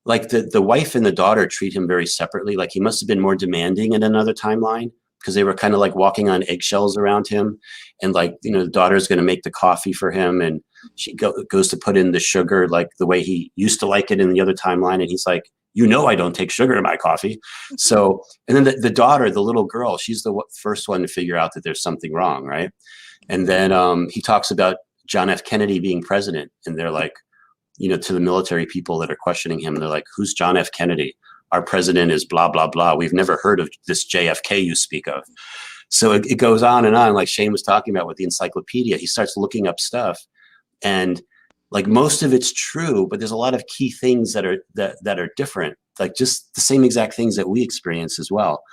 like the wife and the daughter treat him very separately. Like, he must have been more demanding in another timeline because they were kind of like walking on eggshells around him. And like, the daughter's going to make the coffee for him. And she goes to put in the sugar, like the way he used to like it in the other timeline. And he's like, I don't take sugar in my coffee. So, and then the daughter, the little girl, she's the first one to figure out that there's something wrong. Right. And then he talks about John F. Kennedy being president. And they're like, to the military people that are questioning him, they're like, who's John F. Kennedy? Our president is blah, blah, blah. We've never heard of this JFK you speak of. So it goes on and on. Like Shane was talking about with the encyclopedia, he starts looking up stuff, and like most of it's true, but there's a lot of key things that are different, like just the same exact things that we experience as well.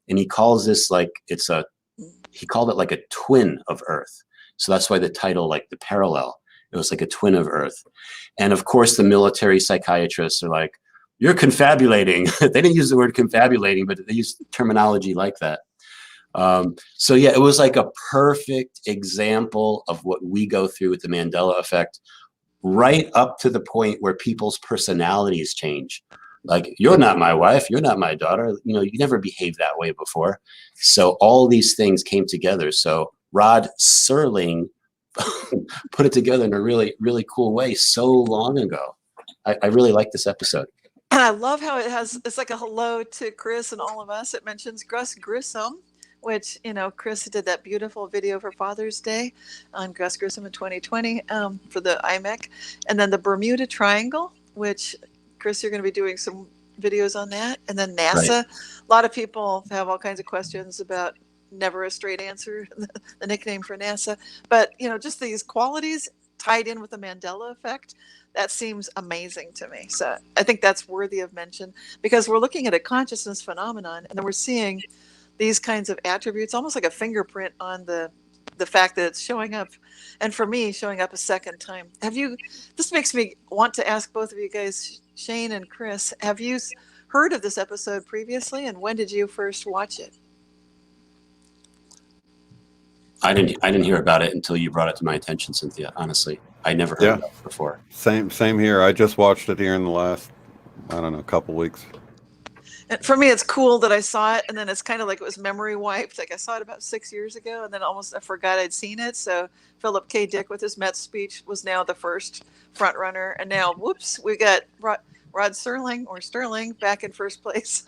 And he calls this like, he called it like a twin of Earth. So that's why the title, like the parallel, it was like a twin of Earth. And of course, the military psychiatrists are like, you're confabulating. They didn't use the word confabulating, but they used terminology like that. So yeah, it was like a perfect example of what we go through with the Mandela effect, right up to the point where people's personalities change. Like, you're not my wife, you're not my daughter, you never behaved that way before. So all these things came together. So Rod Serling put it together in a really, really cool way so long ago. I really like this episode. And I love how it's like a hello to Chris and all of us. It mentions Gus Grissom, which, Chris did that beautiful video for Father's Day on Gus Grissom in 2020 for the IMEC. And then the Bermuda Triangle, which, Chris, you're going to be doing some videos on that. And then NASA. Right. A lot of people have all kinds of questions about never a straight answer, the nickname for NASA. But, just these qualities tied in with the Mandela effect, that seems amazing to me. So I think that's worthy of mention because we're looking at a consciousness phenomenon, and then we're seeing these kinds of attributes, almost like a fingerprint on the fact that it's showing up, and for me, showing up a second time. This makes me want to ask both of you guys, Shane and Chris, have you heard of this episode previously, and when did you first watch it? I didn't hear about it until you brought it to my attention, Cynthia. Honestly, I never heard of it before. Same here. I just watched it here in the last, couple weeks. And for me, it's cool that I saw it, and then it's kind of like it was memory wiped. Like I saw it about 6 years ago, and then almost I forgot I'd seen it. So Philip K. Dick with his Met speech was now the first front runner, and now, whoops, we got Rod Sterling back in first place.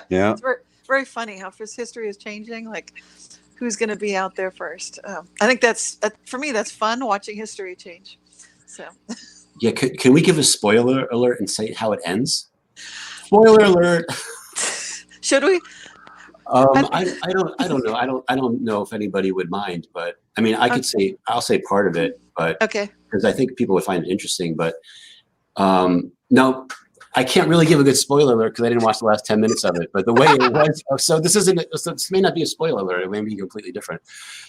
Yeah, it's very, very funny how history is changing. Like, who's going to be out there first? I think for me, that's fun watching history change. So, yeah, can we give a spoiler alert and say how it ends? Spoiler alert. Should we? I don't know. I don't know if anybody would mind, but I mean, I'll say part of it, but okay, because I think people would find it interesting. But no, I can't really give a good spoiler alert because I didn't watch the last 10 minutes of it. But the way it was, so this may not be a spoiler alert. It may be completely different.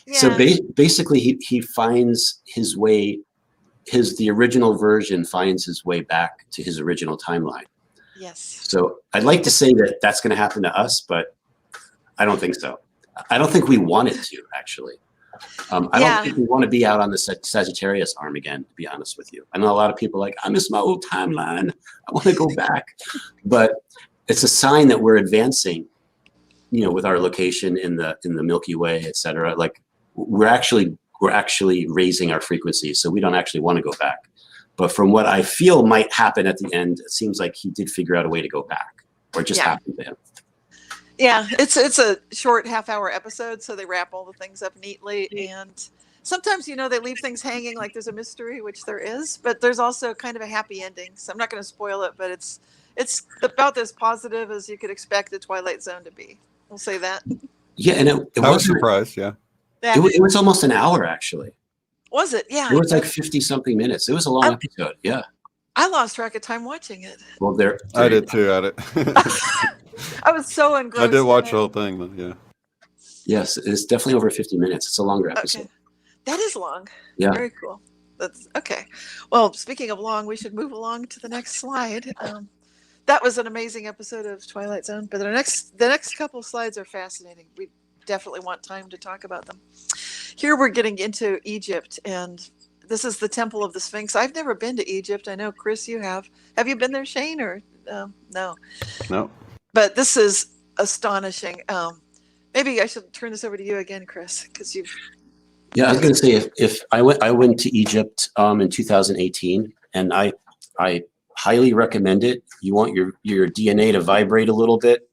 Yeah. So basically, he finds his way. The original version finds his way back to his original timeline. Yes. So I'd like to say that that's going to happen to us, but I don't think so. I don't think we want it to, actually. I don't think we want to be out on the Sagittarius arm again, to be honest with you. I know a lot of people are like, I miss my old timeline. I want to go back. But it's a sign that we're advancing, with our location in the Milky Way, et cetera. Like we're actually raising our frequency. So we don't actually want to go back. But from what I feel might happen at the end, it seems like he did figure out a way to go back, or it just happened to him. Yeah, it's a short half-hour episode, so they wrap all the things up neatly. And sometimes, they leave things hanging like there's a mystery, which there is, but there's also kind of a happy ending. So I'm not going to spoil it, but it's about as positive as you could expect the Twilight Zone to be. We'll say that. Yeah, and I was surprised. Yeah, it was almost an hour actually. Was it? Yeah. It was like 50-something minutes. It was a long episode. Yeah. I lost track of time watching it. Well, I did too. I was so engrossed. I did watch the whole thing, but yeah. Yes, it's definitely over 50 minutes. It's a longer episode. Okay. That is long. Yeah. Very cool. That's okay. Well, speaking of long, we should move along to the next slide. That was an amazing episode of Twilight Zone, but the next couple of slides are fascinating. We definitely want time to talk about them. Here we're getting into Egypt, and this is the Temple of the Sphinx. I've never been to Egypt. I know, Chris, you have. Have you been there, Shane, or no? No. But this is astonishing. Maybe I should turn this over to you again, Chris, because you've. Yeah, I was going to say if I went to Egypt in 2018, and I highly recommend it. You want your DNA to vibrate a little bit,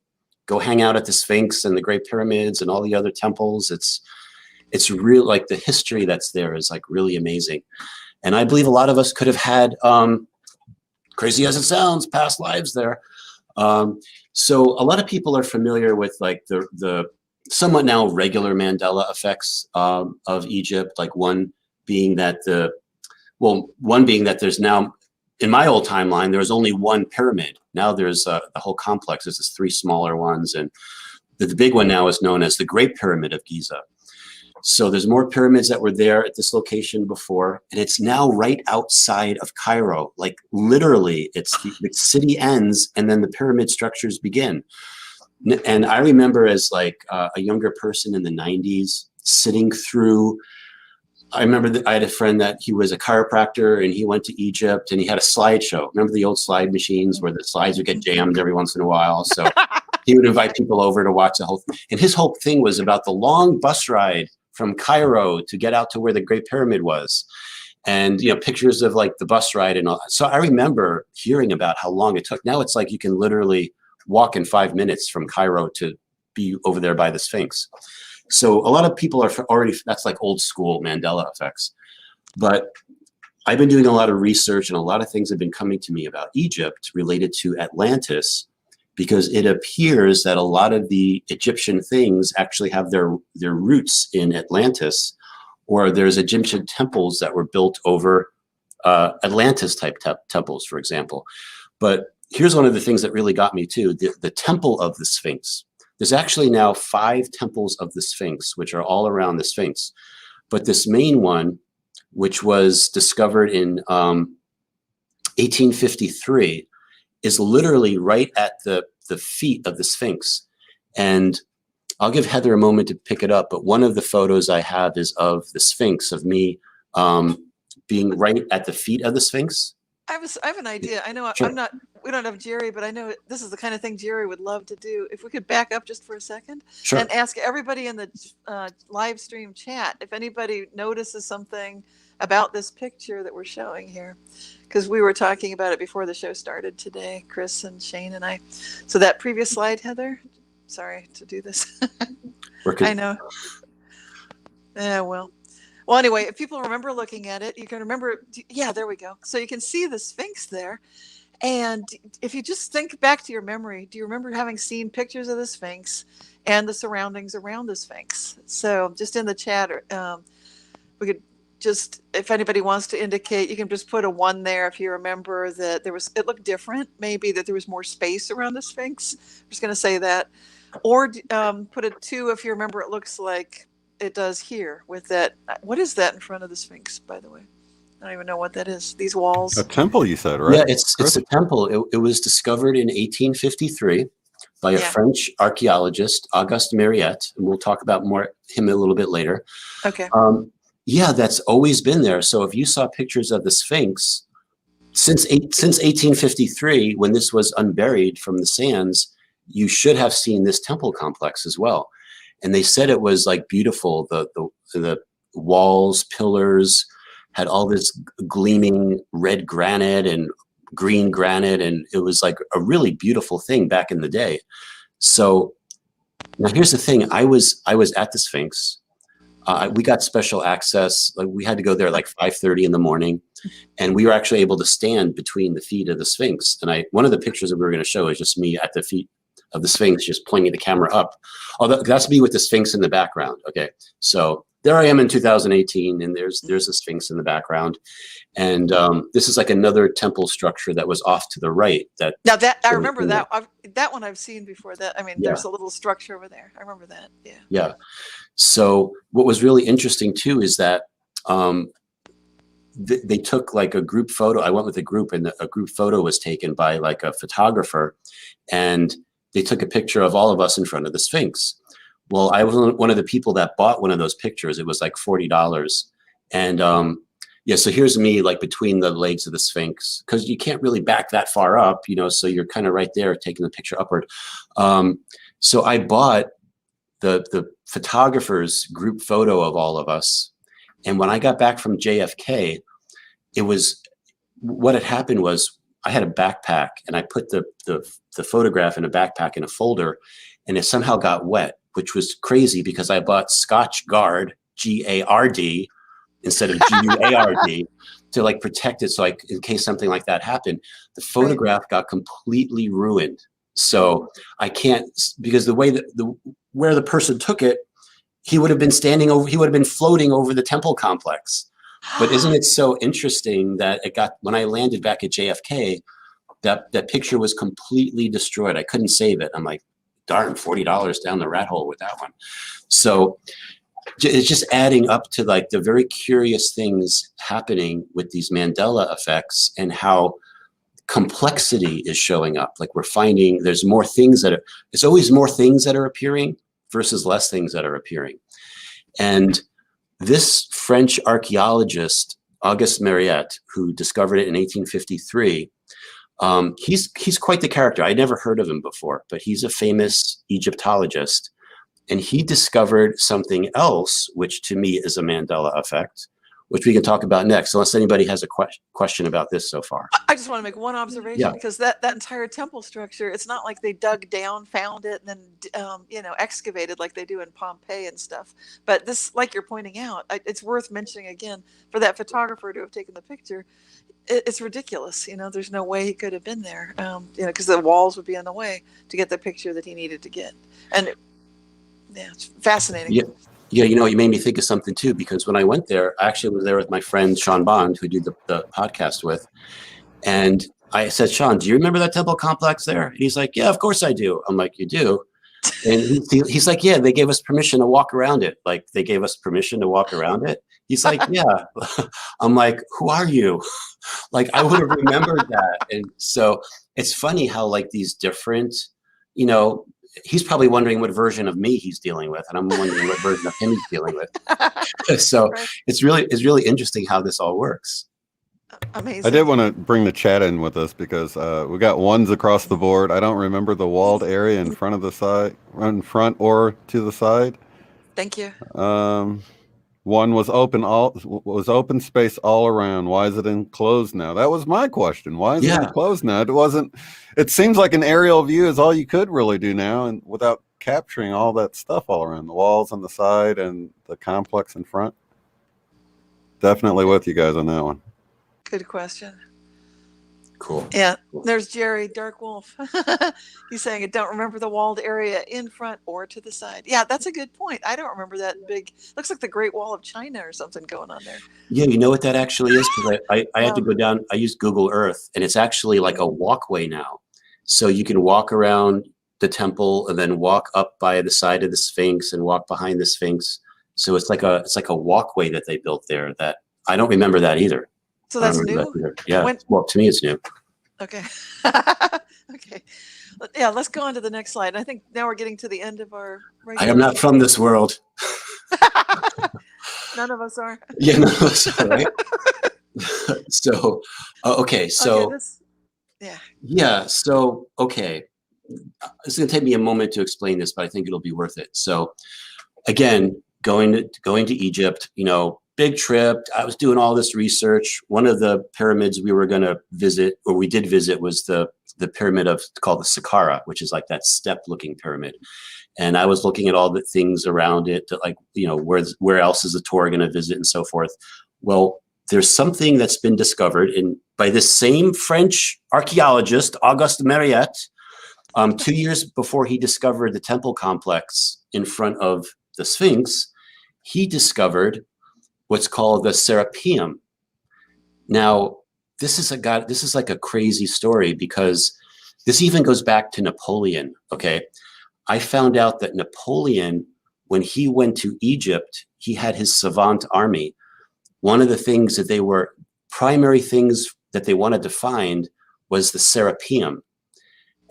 go hang out at the Sphinx and the Great Pyramids and all the other temples. It's real, like the history that's there is like really amazing. And I believe a lot of us could have had, crazy as it sounds, past lives there. So a lot of people are familiar with like the somewhat now regular Mandela effects of Egypt, like one being that there's now, in my old timeline, there was only one pyramid. Now there's the whole complex. There's 3 smaller ones. And the big one now is known as the Great Pyramid of Giza. So there's more pyramids that were there at this location before. And it's now right outside of Cairo. Like literally, the city ends and then the pyramid structures begin. And I remember as like a younger person in the 90s sitting through, I remember that I had a friend that he was a chiropractor and he went to Egypt and he had a slideshow. Remember the old slide machines where the slides would get jammed every once in a while? So he would invite people over to watch the whole thing. And his whole thing was about the long bus ride from Cairo to get out to where the Great Pyramid was. And, pictures of like the bus ride and all. So I remember hearing about how long it took. Now it's like you can literally walk in 5 minutes from Cairo to be over there by the Sphinx. So a lot of people are already, that's like old school Mandela effects. But I've been doing a lot of research and a lot of things have been coming to me about Egypt related to Atlantis, because it appears that a lot of the Egyptian things actually have their roots in Atlantis, or there's Egyptian temples that were built over Atlantis type temples, for example. But here's one of the things that really got me too, the Temple of the Sphinx. There's actually now 5 temples of the Sphinx, which are all around the Sphinx. But this main one, which was discovered in 1853, is literally right at the feet of the Sphinx. And I'll give Heather a moment to pick it up, but one of the photos I have is of the Sphinx, of me being right at the feet of the Sphinx. I have an idea. I know Sure. we don't have Jerry, but I know this is the kind of thing Jerry would love to do. If we could back up just for a second Sure. and ask everybody in the live stream chat if anybody notices something about this picture that we're showing here, because we were talking about it before the show started today, Chris and Shane and I. So that previous slide, Heather, sorry to do this. I know. Yeah, well, anyway, if people remember looking at it, you can remember, yeah, there we go. So you can see the Sphinx there. And if you just think back to your memory, do you remember having seen pictures of the Sphinx and the surroundings around the Sphinx? So just in the chat, we could just, if anybody wants to indicate, you can just put a 1 there if you remember that it looked different, maybe that there was more space around the Sphinx. I'm just going to say that. Or put a 2 if you remember it looks like it does here with that. What is that in front of the Sphinx, by the way? I don't even know what that is. These walls. A temple, you said, right? Yeah, it's a temple. It was discovered in 1853 by a French archaeologist, Auguste Mariette, and we'll talk about him a little bit later. Okay. Yeah, that's always been there. So if you saw pictures of the Sphinx since 1853, when this was unburied from the sands, you should have seen this temple complex as well. And they said it was like beautiful. The walls, pillars, had all this gleaming red granite and green granite, and it was like a really beautiful thing back in the day. So now here's the thing: I was at the Sphinx. We got special access. Like, we had to go there like 5:30 in the morning, and we were actually able to stand between the feet of the Sphinx. And one of the pictures that we were going to show is just me at the feet of the Sphinx, just pointing the camera up. Although that's me with the Sphinx in the background. Okay, so there I am in 2018, and there's a Sphinx in the background, and this is like another temple structure that was off to the right. Now that I remember that one I've seen before. That, I mean, Yeah. there's a little structure over there. I remember that. Yeah. Yeah. So what was really interesting too is that they took like a group photo. I went with a group, and a group photo was taken by like a photographer, and they took a picture of all of us in front of the Sphinx. Well, I was one of the people that bought one of those pictures. It was like $40. And yeah, so here's me like between the legs of the Sphinx, because you can't really back that far up, you know, so you're kind of right there taking the picture upward. So I bought the photographer's group photo of all of us. And when I got back from JFK, what had happened was I had a backpack, and I put the photograph in a backpack in a folder, and it somehow got wet, which was crazy because I bought Scotch Guard, G-A-R-D, instead of G-U-A-R-D, to like protect it. So in case something like that happened, the photograph got completely ruined. So I can't, because the way that where the person took it, he would have been floating over the temple complex. But isn't it so interesting that when I landed back at JFK, that picture was completely destroyed. I couldn't save it. I'm like, darn, $40 down the rat hole with that one. So it's just adding up to like the very curious things happening with these Mandela effects, and how complexity is showing up. Like, we're finding there's more things it's always more things that are appearing versus less things that are appearing. And this French archaeologist, Auguste Mariette, who discovered it in 1853, he's quite the character. I never heard of him before, but he's a famous Egyptologist. And he discovered something else, which to me is a Mandela effect, which we can talk about next, unless anybody has a question about this so far. I just want to make one observation, because that entire temple structure, it's not like they dug down, found it, and then excavated like they do in Pompeii and stuff. But this, like you're pointing out, it's worth mentioning again, for that photographer to have taken the picture. It's ridiculous. There's no way he could have been there, because the walls would be in the way to get the picture that he needed to get. And it's fascinating. Yeah. Yeah, you made me think of something too, because when I went there, I actually was there with my friend Sean Bond, who I do the podcast with. And I said, Sean, do you remember that temple complex there? And he's like, yeah, of course I do. I'm like, you do? And he's like, yeah, they gave us permission to walk around it. Like, they gave us permission to walk around it. He's like, yeah. I'm like, who are you? Like, I would have remembered that. And so it's funny how like these different, he's probably wondering what version of me he's dealing with, and I'm wondering what version of him he's dealing with. So Right. it's really interesting how this all works. Amazing. I did want to bring the chat in with us, because we got ones across the board. I don't remember the walled area in front or to the side. Thank you. One was open space all around. Why is it enclosed now? That was my question. Why is it enclosed now? It seems like an aerial view is all you could really do now, and without capturing all that stuff all around the walls on the side and the complex in front. Definitely with you guys on that one. Good question. Cool. Yeah, there's Jerry, DarkWolf. He's saying, I don't remember the walled area in front or to the side. Yeah, that's a good point. I don't remember that big. Looks like the Great Wall of China or something going on there. Yeah, you know what that actually is? Because I had to go down. I used Google Earth, and it's actually like a walkway now. So you can walk around the temple and then walk up by the side of the Sphinx and walk behind the Sphinx. So it's like a walkway that they built there. That I don't remember that either. So that's new? Yeah. Well, to me, it's new. Okay. Okay. Yeah, let's go on to the next slide. I think now we're getting to the end of our I am not from this world. None of us are. Yeah, none of us are, right? So, okay. So, yeah. So, okay. It's going to take me a moment to explain this, but I think it'll be worth it. So, again, going to Egypt, big trip. I was doing all this research. One of the pyramids we were going to visit, or we did visit, was the pyramid called the Saqqara, which is like that step-looking pyramid. And I was looking at all the things around it, that, like, you know, where else is the tour going to visit and so forth. Well, there's something that's been discovered by this same French archaeologist, Auguste Mariette, 2 years before he discovered the temple complex in front of the Sphinx. He discovered what's called the Serapeum. Now, this is like a crazy story, because this even goes back to Napoleon. Okay, I found out that Napoleon, when he went to Egypt, he had his savant army. One of the primary things that they wanted to find was the Serapeum.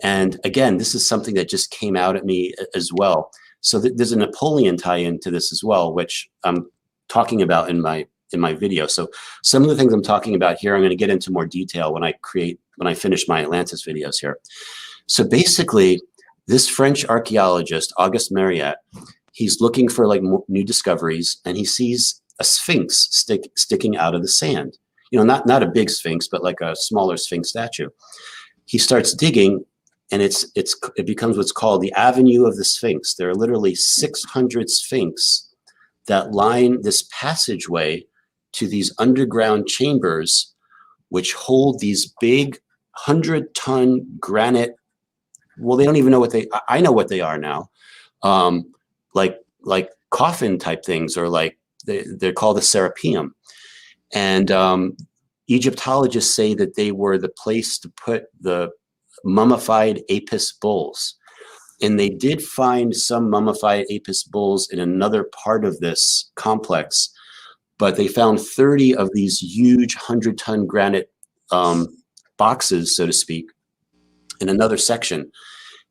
And again, this is something that just came out at me as well. So there's a Napoleon tie-in to this as well, which I'm talking about in my video. So some of the things I'm talking about here, I'm going to get into more detail when I finish my Atlantis videos here. So basically, this French archaeologist, Auguste Mariette, he's looking for like new discoveries, and he sees a sphinx sticking out of the sand. You know, not a big sphinx, but like a smaller sphinx statue. He starts digging, and it becomes what's called the Avenue of the Sphinx. There are literally 600 sphinx that line this passageway to these underground chambers, which hold these big 100-ton granite. Well, they don't even know I know what they are now. Like coffin type things, or like they're called the Serapeum. And Egyptologists say that they were the place to put the mummified Apis bulls. And they did find some mummified Apis bulls in another part of this complex, but they found 30 of these huge 100-ton granite boxes, so to speak, in another section.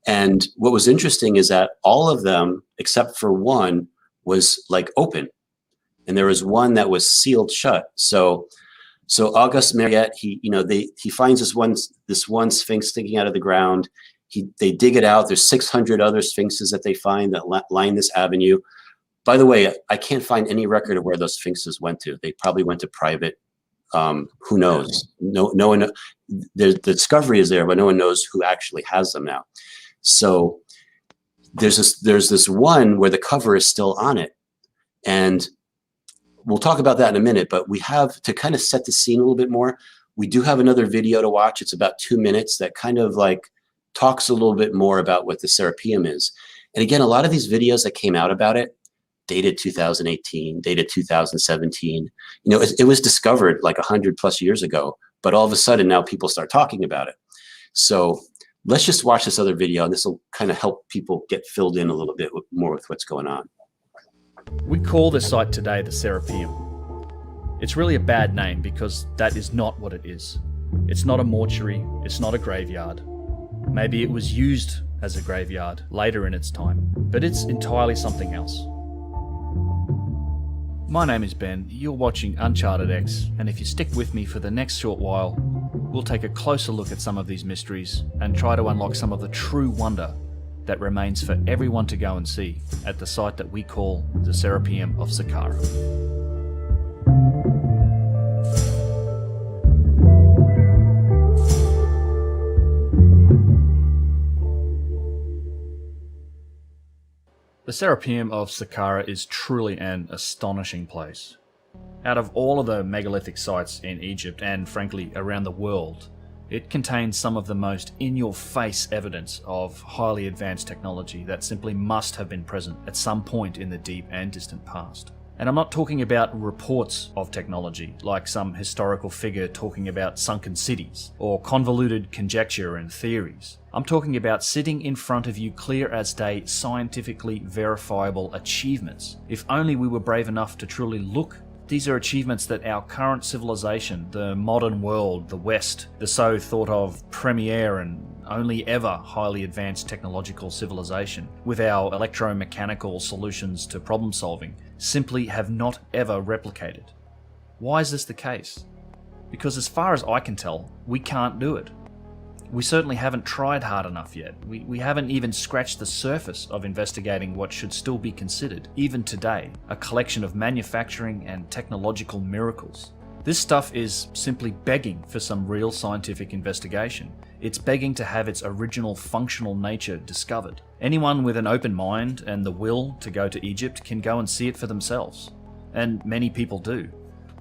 And what was interesting is that all of them, except for one, was like open, and there was one that was sealed shut. So Auguste Mariette, he finds this one sphinx sticking out of the ground. They dig it out. There's 600 other sphinxes that they find that line this avenue. By the way, I can't find any record of where those sphinxes went to. They probably went to private. Who knows? No one. The discovery is there, but no one knows who actually has them now. So there's this one where the cover is still on it, and we'll talk about that in a minute. But we have to kind of set the scene a little bit more. We do have another video to watch. It's about 2 minutes that kind of like talks a little bit more about what the Serapeum is. And again, a lot of these videos that came out about it dated 2018, dated 2017. You know, it was discovered like 100+ years ago, but all of a sudden now people start talking about it. So let's just watch this other video, and this will kind of help people get filled in a little bit more with what's going on. We call this site today the Serapeum. It's really a bad name, because that is not what it is. It's not a mortuary, it's not a graveyard. Maybe it was used as a graveyard later in its time, but it's entirely something else. My name is Ben, you're watching UnchartedX, and if you stick with me for the next short while, we'll take a closer look at some of these mysteries and try to unlock some of the true wonder that remains for everyone to go and see at the site that we call the Serapeum of Saqqara. The Serapeum of Saqqara is truly an astonishing place. Out of all of the megalithic sites in Egypt and frankly around the world, it contains some of the most in-your-face evidence of highly advanced technology that simply must have been present at some point in the deep and distant past. And I'm not talking about reports of technology, like some historical figure talking about sunken cities, or convoluted conjecture and theories. I'm talking about sitting in front of you clear as day, scientifically verifiable achievements. If only we were brave enough to truly look. These are achievements that our current civilization, the modern world, the West, the so thought of premier and only ever highly advanced technological civilization, with our electromechanical solutions to problem solving, simply have not ever replicated. Why is this the case? Because as far as I can tell, we can't do it. We certainly haven't tried hard enough yet. We haven't even scratched the surface of investigating what should still be considered, even today, a collection of manufacturing and technological miracles. This stuff is simply begging for some real scientific investigation. It's begging to have its original functional nature discovered. Anyone with an open mind and the will to go to Egypt can go and see it for themselves. And many people do.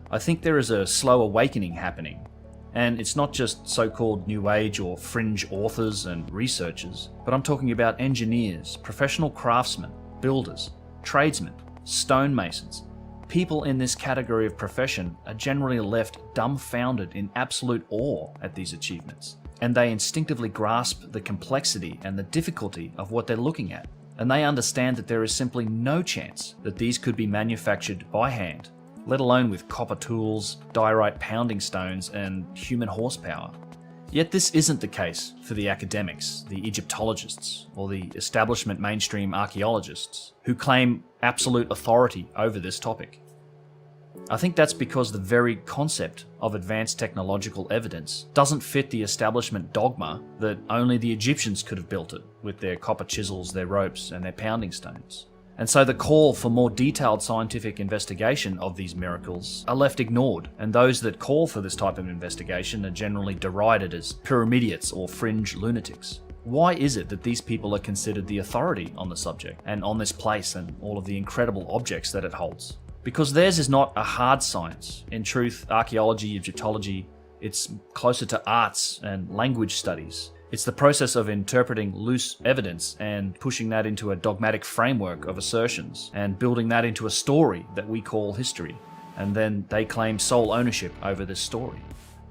I think there is a slow awakening happening. And it's not just so-called New Age or fringe authors and researchers, but I'm talking about engineers, professional craftsmen, builders, tradesmen, stonemasons. People in this category of profession are generally left dumbfounded in absolute awe at these achievements, and they instinctively grasp the complexity and the difficulty of what they're looking at, and they understand that there is simply no chance that these could be manufactured by hand, let alone with copper tools, diorite pounding stones, and human horsepower. Yet this isn't the case for the academics, the Egyptologists, or the establishment mainstream archaeologists, who claim absolute authority over this topic. I think that's because the very concept of advanced technological evidence doesn't fit the establishment dogma that only the Egyptians could have built it, with their copper chisels, their ropes, and their pounding stones. And so the call for more detailed scientific investigation of these miracles are left ignored, and those that call for this type of investigation are generally derided as pyramidiates or fringe lunatics. Why is it that these people are considered the authority on the subject, and on this place and all of the incredible objects that it holds? Because theirs is not a hard science. In truth, archaeology, Egyptology, it's closer to arts and language studies. It's the process of interpreting loose evidence and pushing that into a dogmatic framework of assertions and building that into a story that we call history, and then they claim sole ownership over this story.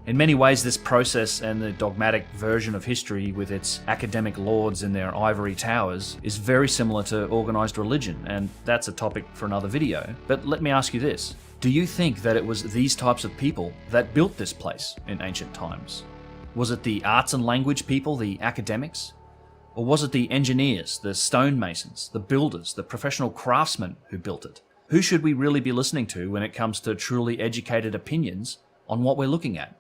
In many ways, this process and the dogmatic version of history with its academic lords in their ivory towers is very similar to organized religion, and that's a topic for another video. But let me ask you this. Do you think that it was these types of people that built this place in ancient times? Was it the arts and language people, the academics? Or was it the engineers, the stonemasons, the builders, the professional craftsmen who built it? Who should we really be listening to when it comes to truly educated opinions on what we're looking at?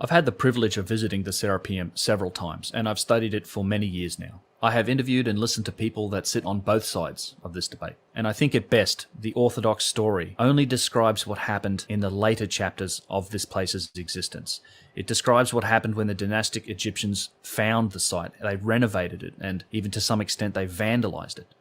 I've had the privilege of visiting the Serapeum several times, and I've studied it for many years now. I have interviewed and listened to people that sit on both sides of this debate, and I think at best, the orthodox story only describes what happened in the later chapters of this place's existence. It describes what happened when the dynastic Egyptians found the site, they renovated it, and even to some extent they vandalized it.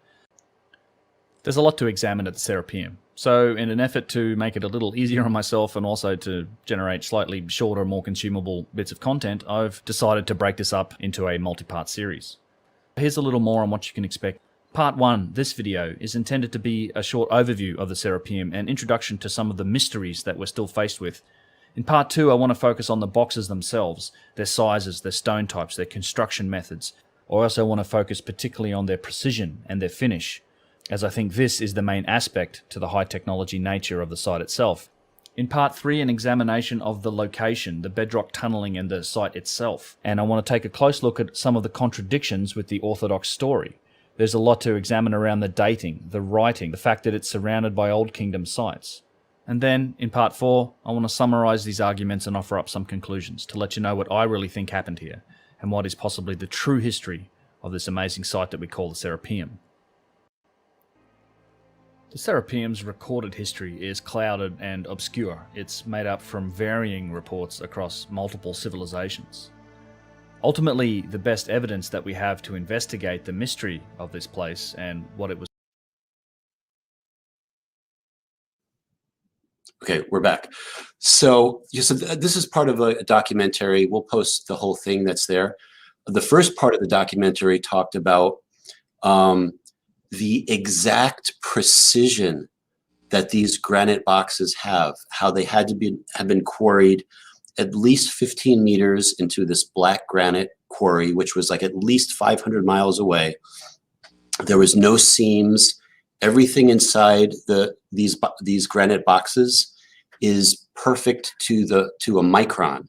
There's a lot to examine at the Serapeum, so in an effort to make it a little easier on myself and also to generate slightly shorter, more consumable bits of content, I've decided to break this up into a multi-part series. Here's a little more on what you can expect. Part 1, this video, is intended to be a short overview of the Serapeum and introduction to some of the mysteries that we're still faced with. In Part 2, I want to focus on the boxes themselves, their sizes, their stone types, their construction methods. I also want to focus particularly on their precision and their finish, as I think this is the main aspect to the high technology nature of the site itself. In Part 3, an examination of the location, the bedrock tunneling and the site itself. And I want to take a close look at some of the contradictions with the orthodox story. There's a lot to examine around the dating, the writing, the fact that it's surrounded by Old Kingdom sites. And then, in Part 4, I want to summarize these arguments and offer up some conclusions to let you know what I really think happened here, and what is possibly the true history of this amazing site that we call the Serapeum. The Serapeum's recorded history is clouded and obscure. It's made up from varying reports across multiple civilizations. Ultimately, the best evidence that we have to investigate the mystery of this place and what it was. Okay, we're back. So this is part of a documentary. We'll post the whole thing that's there. The first part of the documentary talked about the exact precision that these granite boxes have, how they had to have been quarried at least 15 meters into this black granite quarry, which was like at least 500 miles away. There was no seams. Everything inside these granite boxes is perfect to a micron,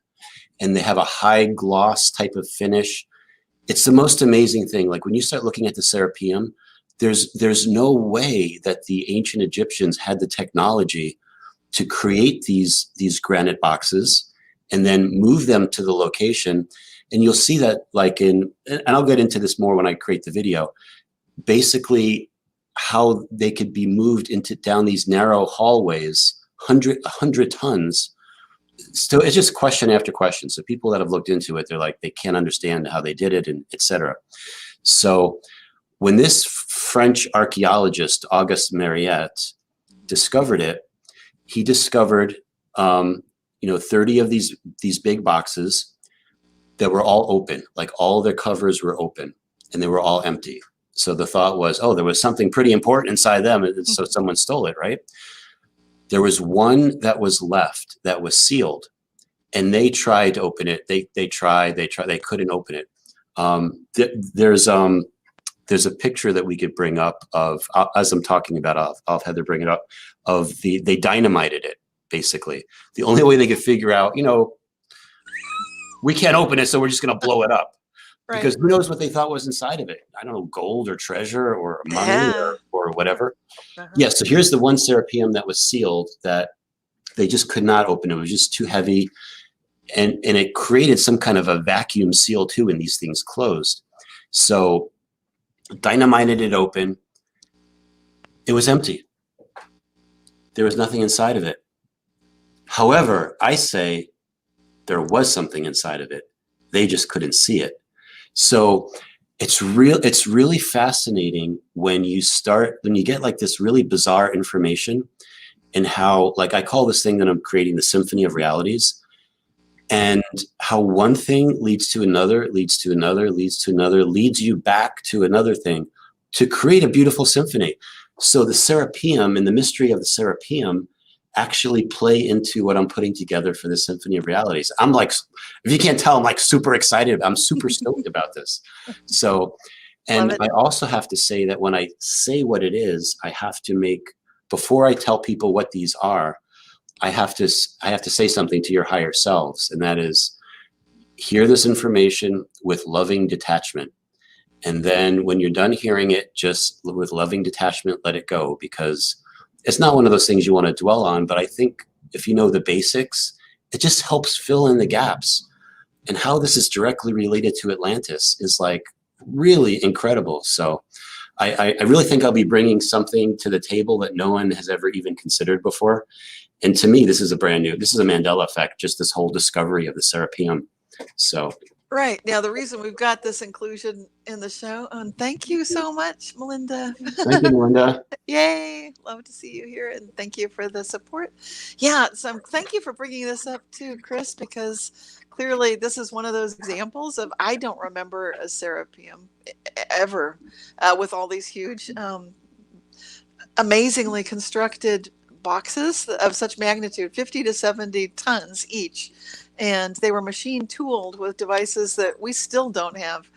and they have a high gloss type of finish. It's the most amazing thing. Like when you start looking at the Serapeum, there's no way that the ancient Egyptians had the technology to create these granite boxes and then move them to the location. And you'll see that like and I'll get into this more when I create the video, basically how they could be moved down these narrow hallways, 100 tons. So it's just question after question. So people that have looked into it, they're like, they can't understand how they did it, and et cetera. So when this French archaeologist, Auguste Mariette, discovered it, he discovered 30 of these big boxes that were all open, like all their covers were open and they were all empty. So the thought was, oh, there was something pretty important inside them, and so someone stole it, right? There was one that was left that was sealed, and they tried to open it. They tried, they couldn't open it. There's a picture that we could bring up of, as I'm talking about, I'll have Heather bring it up, of they dynamited it, basically. The only way they could figure out, we can't open it, so we're just going to blow it up. Right. Because who knows what they thought was inside of it? I don't know, gold or treasure or money or whatever. Yeah, so here's the one Serapeum that was sealed that they just could not open. It was just too heavy. And it created some kind of a vacuum seal too when these things closed. So dynamited it open. It was empty. There was nothing inside of it. However, I say there was something inside of it. They just couldn't see it. So it's really fascinating when you get like this really bizarre information, and how, like, I call this thing that I'm creating the symphony of realities, and how one thing leads to another, leads to another, leads to another, leads you back to another thing to create a beautiful symphony. So the Serapeum and the mystery of the Serapeum actually play into what I'm putting together for the Symphony of Realities. I'm like, if you can't tell, I'm like super excited. I'm super stoked about this. So, and I also have to say that when I say what it is, I have to make, before I tell people what these are, I have to say something to your higher selves. And that is, hear this information with loving detachment. And then when you're done hearing it, just with loving detachment, let it go, because it's not one of those things you want to dwell on. But I think if you know the basics, it just helps fill in the gaps. And how this is directly related to Atlantis is like really incredible. So I really think I'll be bringing something to the table that no one has ever even considered before. And to me, this is a Mandela Effect, just this whole discovery of the Serapeum. So. Right. Now, the reason we've got this inclusion in the show, and thank you so much, Melinda. Thank you, Melinda. Yay. Love to see you here, and thank you for the support. Yeah, so thank you for bringing this up too, Chris, because clearly this is one of those examples of, I don't remember a Serapeum ever with all these huge, amazingly constructed boxes of such magnitude, 50 to 70 tons each. And they were machine tooled with devices that we still don't have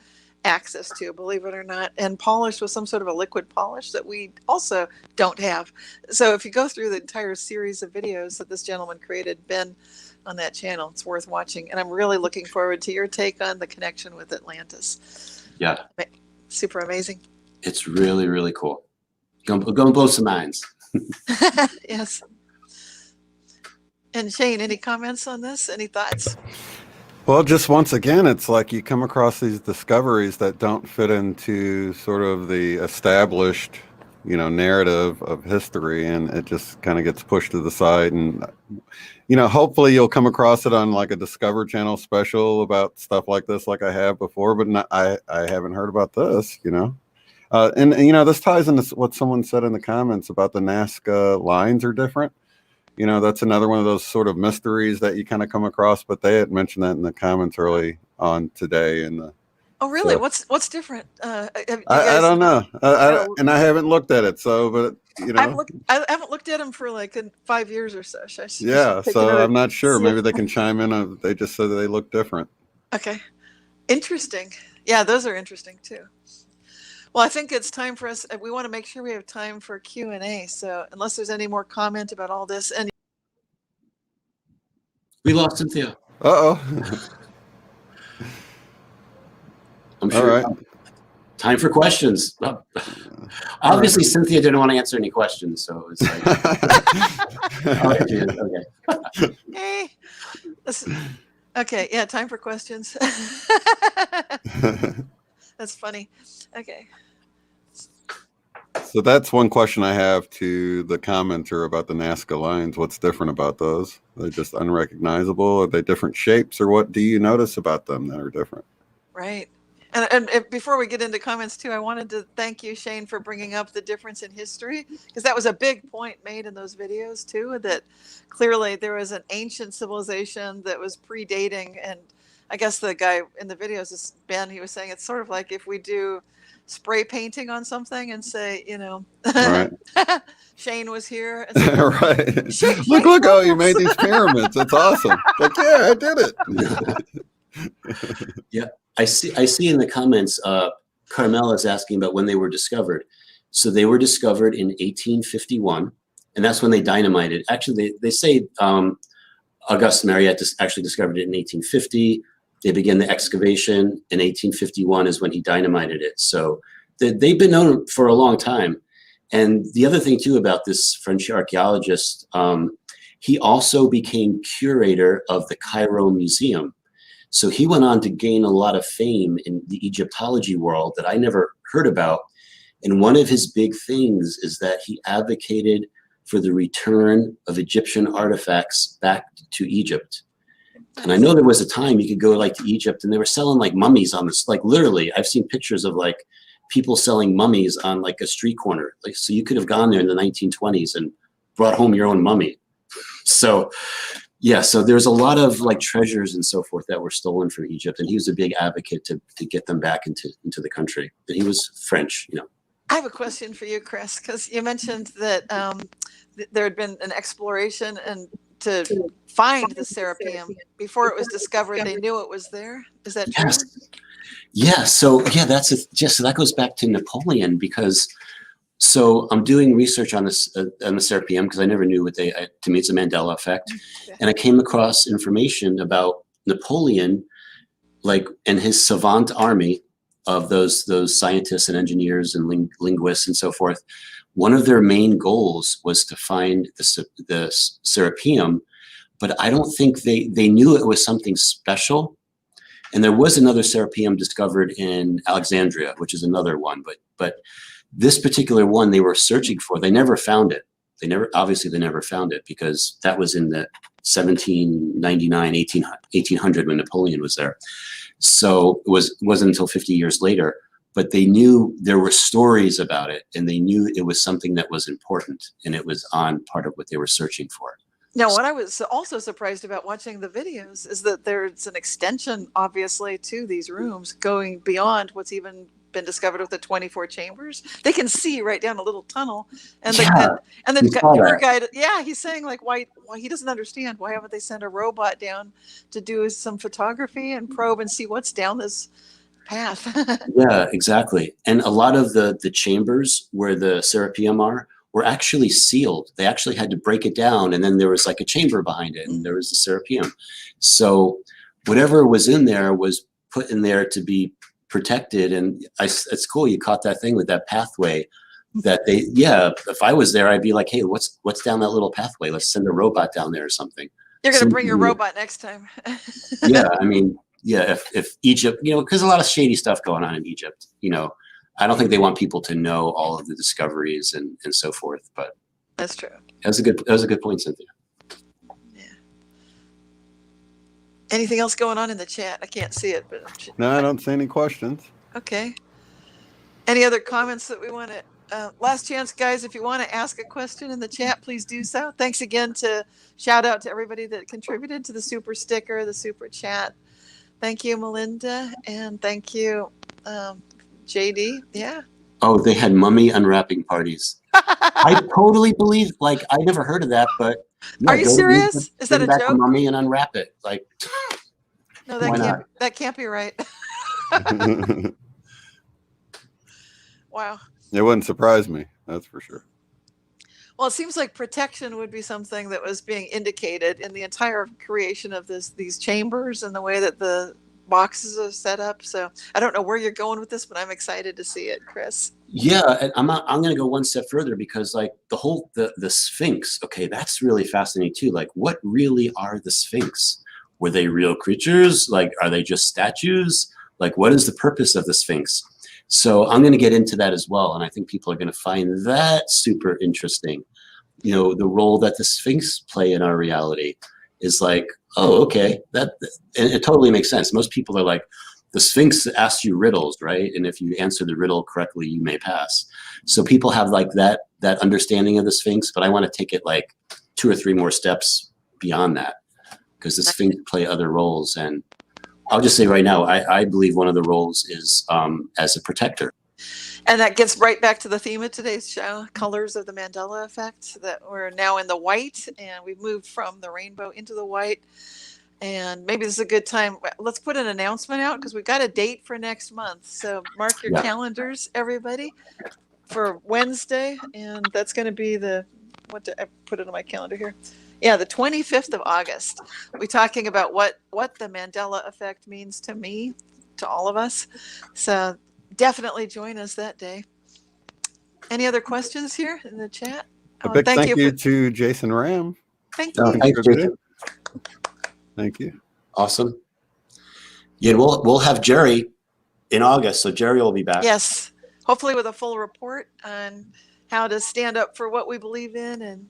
access to, believe it or not, and polished with some sort of a liquid polish that we also don't have. So if you go through the entire series of videos that this gentleman created, Ben, on that channel, it's worth watching. And I'm really looking forward to your take on the connection with Atlantis. Yeah. Super amazing. It's really, really cool. Gonna blow some minds. Yes. And Shane, any comments on this? Any thoughts? Well, just once again, it's like you come across these discoveries that don't fit into sort of the established, narrative of history, and it just kind of gets pushed to the side. And, hopefully you'll come across it on like a Discover Channel special about stuff like this, like I have before, but I haven't heard about this, and this ties into what someone said in the comments about the Nazca lines are different. That's another one of those sort of mysteries that you kind of come across, but they had mentioned that in the comments early on today. Oh, really? So, what's different? I don't know. And I haven't looked at it. So, but I haven't looked at them for like 5 years or so. Yeah. So I'm not sure. Maybe they can chime in. They just said that they look different. Okay. Interesting. Yeah, those are interesting too. Well, I think it's time for us. We want to make sure we have time for Q&A. So unless there's any more comment about all this. And we lost Cynthia. Uh-oh. I'm sure. All right. Time for questions. Obviously, Cynthia didn't want to answer any questions, so it's like, okay. Hey, okay, yeah, time for questions. That's funny. Okay. So that's one question I have to the commenter about the Nazca lines. What's different about those? Are they just unrecognizable? Are they different shapes, or what do you notice about them that are different? Right. And before we get into comments too, I wanted to thank you, Shane, for bringing up the difference in history, because that was a big point made in those videos too, that clearly there was an ancient civilization that was predating. And I guess the guy in the videos is Ben. He was saying it's sort of like if we do spray painting on something and say, you know, Right. Shane was here. And say, Right. Shane Look how you made these pyramids. That's awesome. Like, yeah, I did it. Yeah, I see in the comments, Carmel is asking about when they were discovered. So they were discovered in 1851, and that's when they dynamited. Actually, they say Auguste Mariette actually discovered it in 1850. They began the excavation in 1851 is when he dynamited it. So they've been known for a long time. And the other thing too about this French archaeologist, he also became curator of the Cairo Museum. So he went on to gain a lot of fame in the Egyptology world that I never heard about. And one of his big things is that he advocated for the return of Egyptian artifacts back to Egypt. And I know there was a time you could go like to Egypt and they were selling like mummies on this, like literally, I've seen pictures of like people selling mummies on like a street corner. Like, so you could have gone there in the 1920s and brought home your own mummy. So yeah, so there's a lot of like treasures and so forth that were stolen from Egypt. And he was a big advocate to get them back into the country. And he was French, you know. I have a question for you, Chris, because you mentioned that there had been an exploration and to find the Serapeum before it was discovered. They knew it was there. Is that true? Yeah. So yeah, so that goes back to Napoleon, because so I'm doing research on this on the Serapeum because I never knew what to me it's a Mandela effect, and I came across information about Napoleon, like and his savant army of those scientists and engineers and linguists and so forth. One of their main goals was to find the Serapeum, but I don't think they knew it was something special. And there was another Serapeum discovered in Alexandria, which is another one, but this particular one they were searching for, they never found it. They never found it because that was in the 1799, 1800 when Napoleon was there. So it wasn't until 50 years later. But they knew there were stories about it, and they knew it was something that was important, and it was on part of what they were searching for. Now, what I was also surprised about watching the videos is that there's an extension, obviously, to these rooms going beyond what's even been discovered with the 24 chambers. They can see right down a little tunnel, and the tour guide, he's saying like why he doesn't understand why haven't they sent a robot down to do some photography and probe and see what's down this path. Yeah, exactly. And a lot of the chambers where the Serapeum are were actually sealed. They actually had to break it down, and then there was like a chamber behind it, and there was the Serapeum. So whatever was in there was put in there to be protected. And it's cool you caught that thing with that pathway. That if I was there, I'd be like, hey, what's down that little pathway? Let's send a robot down there or something. You're gonna bring your robot next time. Yeah, I mean. Yeah, if Egypt, because a lot of shady stuff going on in Egypt, I don't think they want people to know all of the discoveries and so forth. But that's true. That was a good point, Cynthia. Yeah. Anything else going on in the chat? I can't see it, but no, I don't see any questions. Okay. Any other comments that we want to? Last chance, guys. If you want to ask a question in the chat, please do so. Thanks again shout out to everybody that contributed to the super sticker, the super chat. Thank you, Melinda, and thank you, JD. Yeah. Oh, they had mummy unwrapping parties. I totally believe. Like, I never heard of that, but are you serious? Is that a joke? A mummy and unwrap it. Like, no, that can't be right. Wow. It wouldn't surprise me. That's for sure. Well, it seems like protection would be something that was being indicated in the entire creation of these chambers and the way that the boxes are set up. So I don't know where you're going with this, but I'm excited to see it, Chris. Yeah, and I'm going to go one step further, because like the Sphinx, okay, that's really fascinating too. Like, what really are the Sphinx? Were they real creatures? Like, are they just statues? Like, what is the purpose of the Sphinx? So I'm going to get into that as well, and I think people are going to find that super interesting. You know, the role that the Sphinx play in our reality is like, oh, okay, and it totally makes sense. Most people are like, the Sphinx asks you riddles, right? And if you answer the riddle correctly, you may pass. So people have like that understanding of the Sphinx, but I want to take it like 2 or 3 more steps beyond that, because the Sphinx play other roles. And I'll just say right now, I believe one of the roles is as a protector. And that gets right back to the theme of today's show, colors of the Mandela effect, that we're now in the white, and we've moved from the rainbow into the white. And maybe this is a good time. Let's put an announcement out, because we've got a date for next month. So mark your calendars, everybody, for Wednesday. And that's going to be what did I put it on my calendar here? Yeah, the 25th of August. We're talking about what the Mandela effect means to me, to all of us. So definitely join us that day. Any other questions here in the chat? A big thank you to Jason Ram. Thank you. Thanks, Jason. Thank you. Awesome. Yeah, we'll have Jerry in August, so Jerry will be back. Yes, hopefully with a full report on how to stand up for what we believe in. And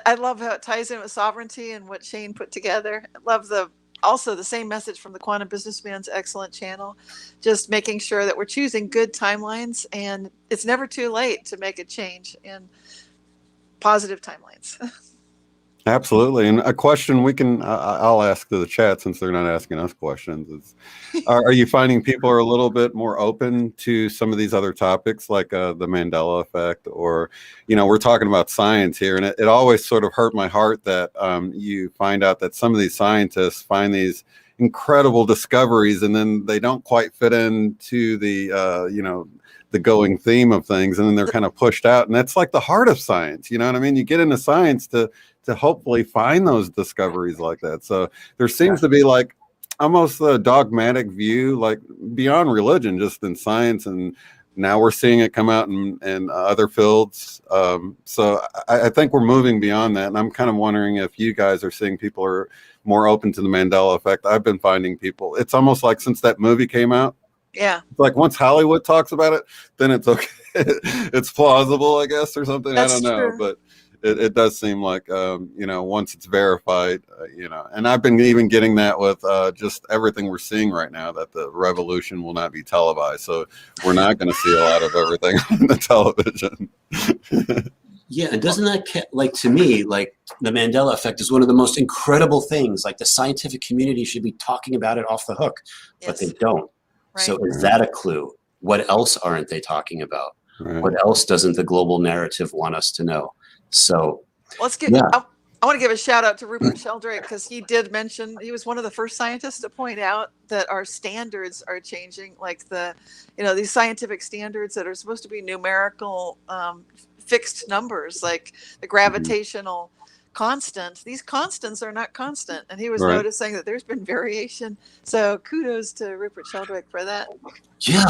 I love how it ties in with sovereignty and what Shane put together. I love also the same message from the Quantum Businessman's excellent channel, just making sure that we're choosing good timelines, and it's never too late to make a change in positive timelines. Absolutely. And a question I'll ask to the chat, since they're not asking us questions, is are you finding people are a little bit more open to some of these other topics, like the Mandela effect, or, we're talking about science here, and it always sort of hurt my heart that you find out that some of these scientists find these incredible discoveries, and then they don't quite fit into the going theme of things, and then they're kind of pushed out. And that's like the heart of science. You know what I mean? You get into science to hopefully find those discoveries like that. So there seems to be like almost a dogmatic view, like beyond religion, just in science. And now we're seeing it come out in other fields. So I think we're moving beyond that. And I'm kind of wondering if you guys are seeing people are more open to the Mandela effect. I've been finding people, it's almost like since that movie came out, yeah, like once Hollywood talks about it, then it's okay. It's plausible, I guess, or something. That's I don't know, true. but it does seem like, once it's verified, and I've been even getting that with just everything we're seeing right now, that the revolution will not be televised. So we're not going to see a lot of everything on the television. Yeah, and doesn't that, like, to me, like, the Mandela effect is one of the most incredible things. Like, the scientific community should be talking about it off the hook, but they don't. Right. So is that a clue? What else aren't they talking about? Right. What else doesn't the global narrative want us to know? So let's get. Yeah. I want to give a shout out to Rupert Sheldrake, because he did mention, he was one of the first scientists to point out that our standards are changing, like these scientific standards that are supposed to be numerical, fixed numbers, like the gravitational constant. These constants are not constant, and he was noticing that there's been variation. So kudos to Rupert Sheldrake for that. Yeah,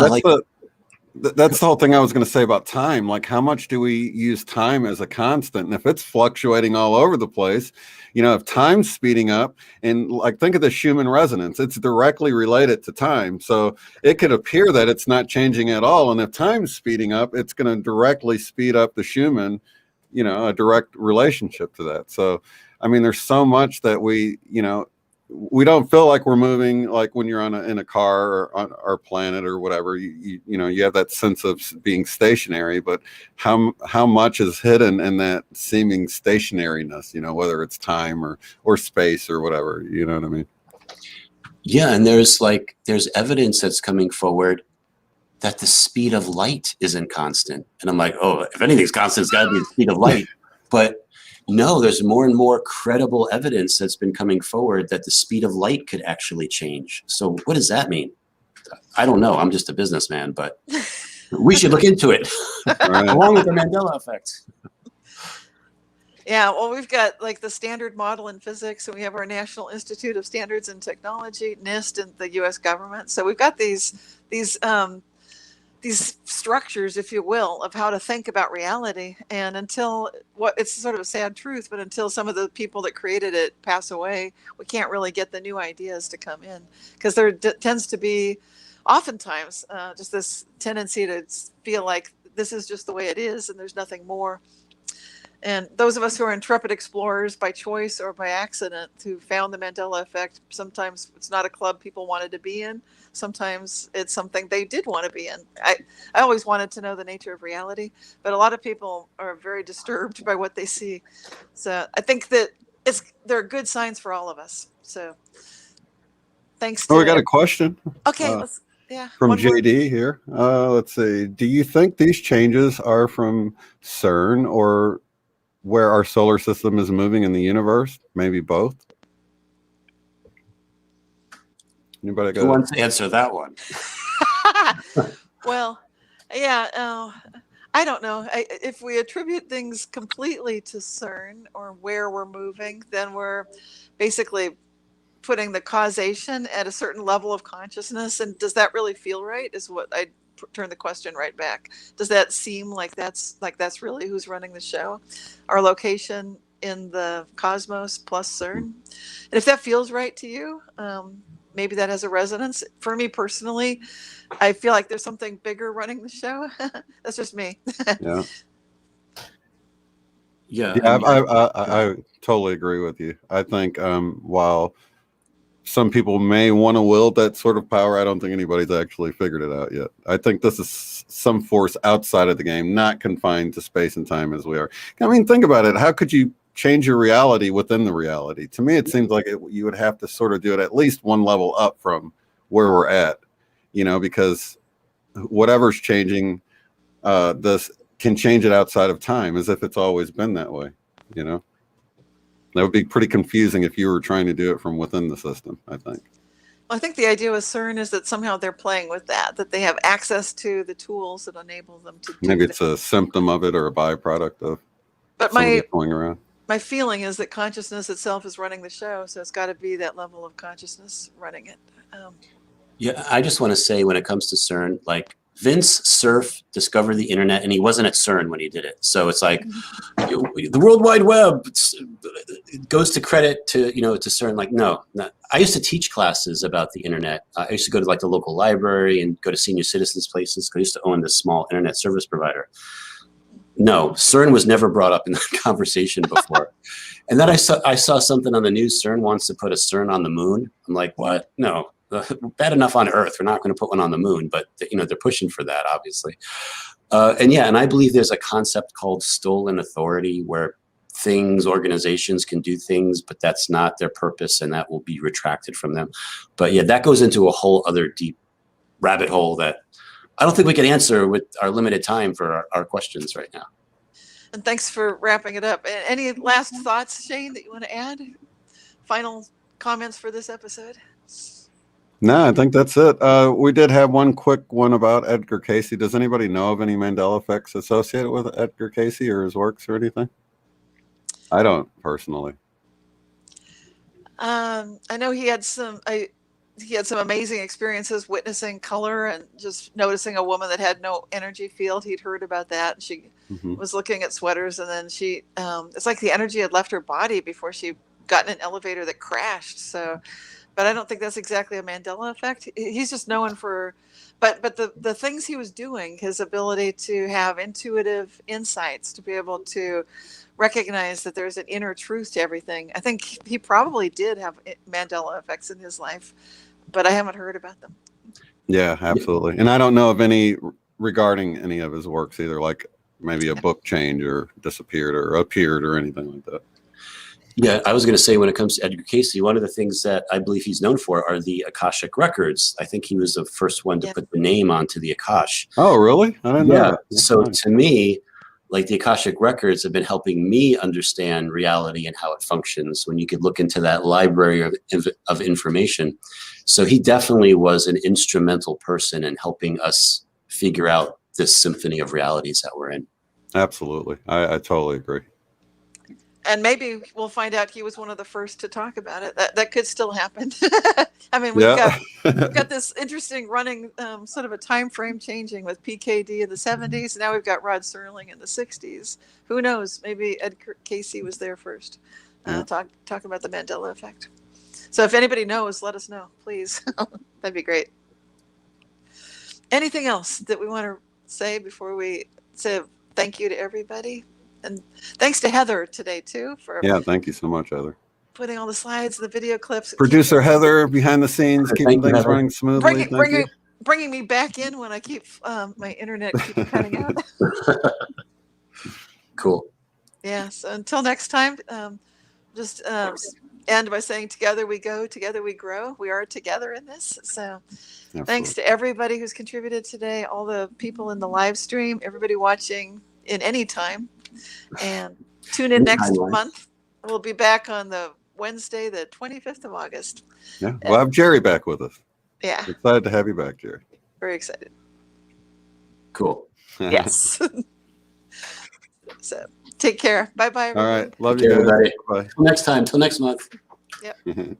that's the whole thing I was going to say about time. Like, how much do we use time as a constant? And if it's fluctuating all over the place, if time's speeding up, and like, think of the Schumann resonance, it's directly related to time. So it could appear that it's not changing at all. And if time's speeding up, it's going to directly speed up the Schumann, a direct relationship to that. So, I mean, there's so much that we we don't feel like we're moving, like when you're in a car or on our planet or whatever, you have that sense of being stationary, but how much is hidden in that seeming stationariness, whether it's time or space or whatever, you know what I mean? Yeah. And there's evidence that's coming forward that the speed of light isn't constant. And I'm like, oh, if anything's constant, it's got to be the speed of light. But no, there's more and more credible evidence that's been coming forward that the speed of light could actually change. So what does that mean? I don't know. I'm just a businessman, but we should look into it along with the Mandela effect. Yeah, well, we've got like the standard model in physics, and we have our National Institute of Standards and Technology, NIST, and the U.S. government. So we've got these structures, if you will, of how to think about reality. And until it's sort of a sad truth, but until some of the people that created it pass away, we can't really get the new ideas to come in, because there tends to be oftentimes just this tendency to feel like this is just the way it is and there's nothing more. And those of us who are intrepid explorers by choice or by accident who found the Mandela Effect, sometimes it's not a club people wanted to be in. Sometimes it's something they did want to be in. I always wanted to know the nature of reality, but a lot of people are very disturbed by what they see. So I think that there are good signs for all of us. So thanks to... Oh, we got a question. Okay, from JD here. Let's see. Do you think these changes are from CERN or where our solar system is moving in the universe? Maybe both. Anybody Who wants to answer that one? Well, yeah, I don't know. If we attribute things completely to CERN or where we're moving, then we're basically putting the causation at a certain level of consciousness. And does that really feel right? Is what I turn the question right back. Does that seem like that's really who's running the show? Our location in the cosmos plus CERN? And if that feels right to you, maybe that has a resonance. For me personally, I feel like there's something bigger running the show. That's just me. Yeah. I totally agree with you. I think while some people may want to wield that sort of power, I don't think anybody's actually figured it out yet. I think this is some force outside of the game, not confined to space and time as we are. I mean, think about it. How could you change your reality within the reality? To me, it seems like you would have to sort of do it at least one level up from where we're at, because whatever's changing, this can change it outside of time, as if it's always been that way, That would be pretty confusing if you were trying to do it from within the system, I think. Well, I think the idea with CERN is that somehow they're playing with that they have access to the tools that enable them to do Maybe it's a symptom of it or a byproduct of going around. My feeling is that consciousness itself is running the show, so it's got to be that level of consciousness running it. Yeah, I just want to say when it comes to CERN, like Vince Cerf discovered the internet, and he wasn't at CERN when he did it. So it's like the World Wide Web goes to credit to to CERN. Like, no. I used to teach classes about the internet. I used to go to like the local library and go to senior citizens places because I used to own this small internet service provider. No, CERN was never brought up in the conversation before. And then I saw something on the news. CERN wants to put a CERN on the moon. I'm like, what? No. Bad enough on Earth. We're not going to put one on the moon, but they're pushing for that, obviously. And I believe there's a concept called stolen authority, where organizations can do things, but that's not their purpose, and that will be retracted from them. But yeah, that goes into a whole other deep rabbit hole that I don't think we can answer with our limited time for our questions right now. And thanks for wrapping it up. Any last thoughts, Shane, that you want to add? Final comments for this episode? No, I think that's it. We did have one quick one about Edgar Cayce. Does anybody know of any Mandela effects associated with Edgar Cayce or his works or anything? I don't personally. I know he had some amazing experiences witnessing color and just noticing a woman that had no energy field. He'd heard about that. She was looking at sweaters, and then it's like the energy had left her body before she got in an elevator that crashed. So, but I don't think that's exactly a Mandela effect. He's just known for, but the things he was doing, his ability to have intuitive insights, to be able to recognize that there's an inner truth to everything. I think he probably did have Mandela effects in his life, but I haven't heard about them. Yeah, absolutely. And I don't know of any regarding any of his works either, like maybe a book changed or disappeared or appeared or anything like that. Yeah, I was going to say, when it comes to Edgar Cayce, one of the things that I believe he's known for are the Akashic records. I think he was the first one to put the name onto the Akash. Oh, really? I didn't know that. So nice. To me, like, the Akashic records have been helping me understand reality and how it functions, when you could look into that library of information. So he definitely was an instrumental person in helping us figure out this symphony of realities that we're in. Absolutely. I totally agree. And maybe we'll find out he was one of the first to talk about it. That could still happen. I mean, we've got this interesting running sort of a time frame changing with PKD in the 70s. Now we've got Rod Serling in the 60s. Who knows? Maybe Ed Casey was there first. Talk about the Mandela Effect. So if anybody knows, let us know, please. That'd be great. Anything else that we want to say before we say thank you to everybody? And thanks to Heather today, too, for thank you so much, Heather. putting all the slides, the video clips. Producer Heather behind the scenes, keeping things Heather. running smoothly. Bringing me back in when I keep my internet keeps cutting out. Cool. Yeah. So until next time, just end by saying, together we go, together we grow. We are together in this. So thanks to everybody who's contributed today, all the people in the live stream, everybody watching in any time. And tune in next month. We'll be back on the Wednesday, the 25th of August. Yeah, we'll have Jerry back with us. Yeah. Excited to have you back, Jerry. Very excited. Cool. Yes. So take care. Bye-bye, everybody. All right. Love you, guys. everybody. Bye. Till next time. Till next month. Yep.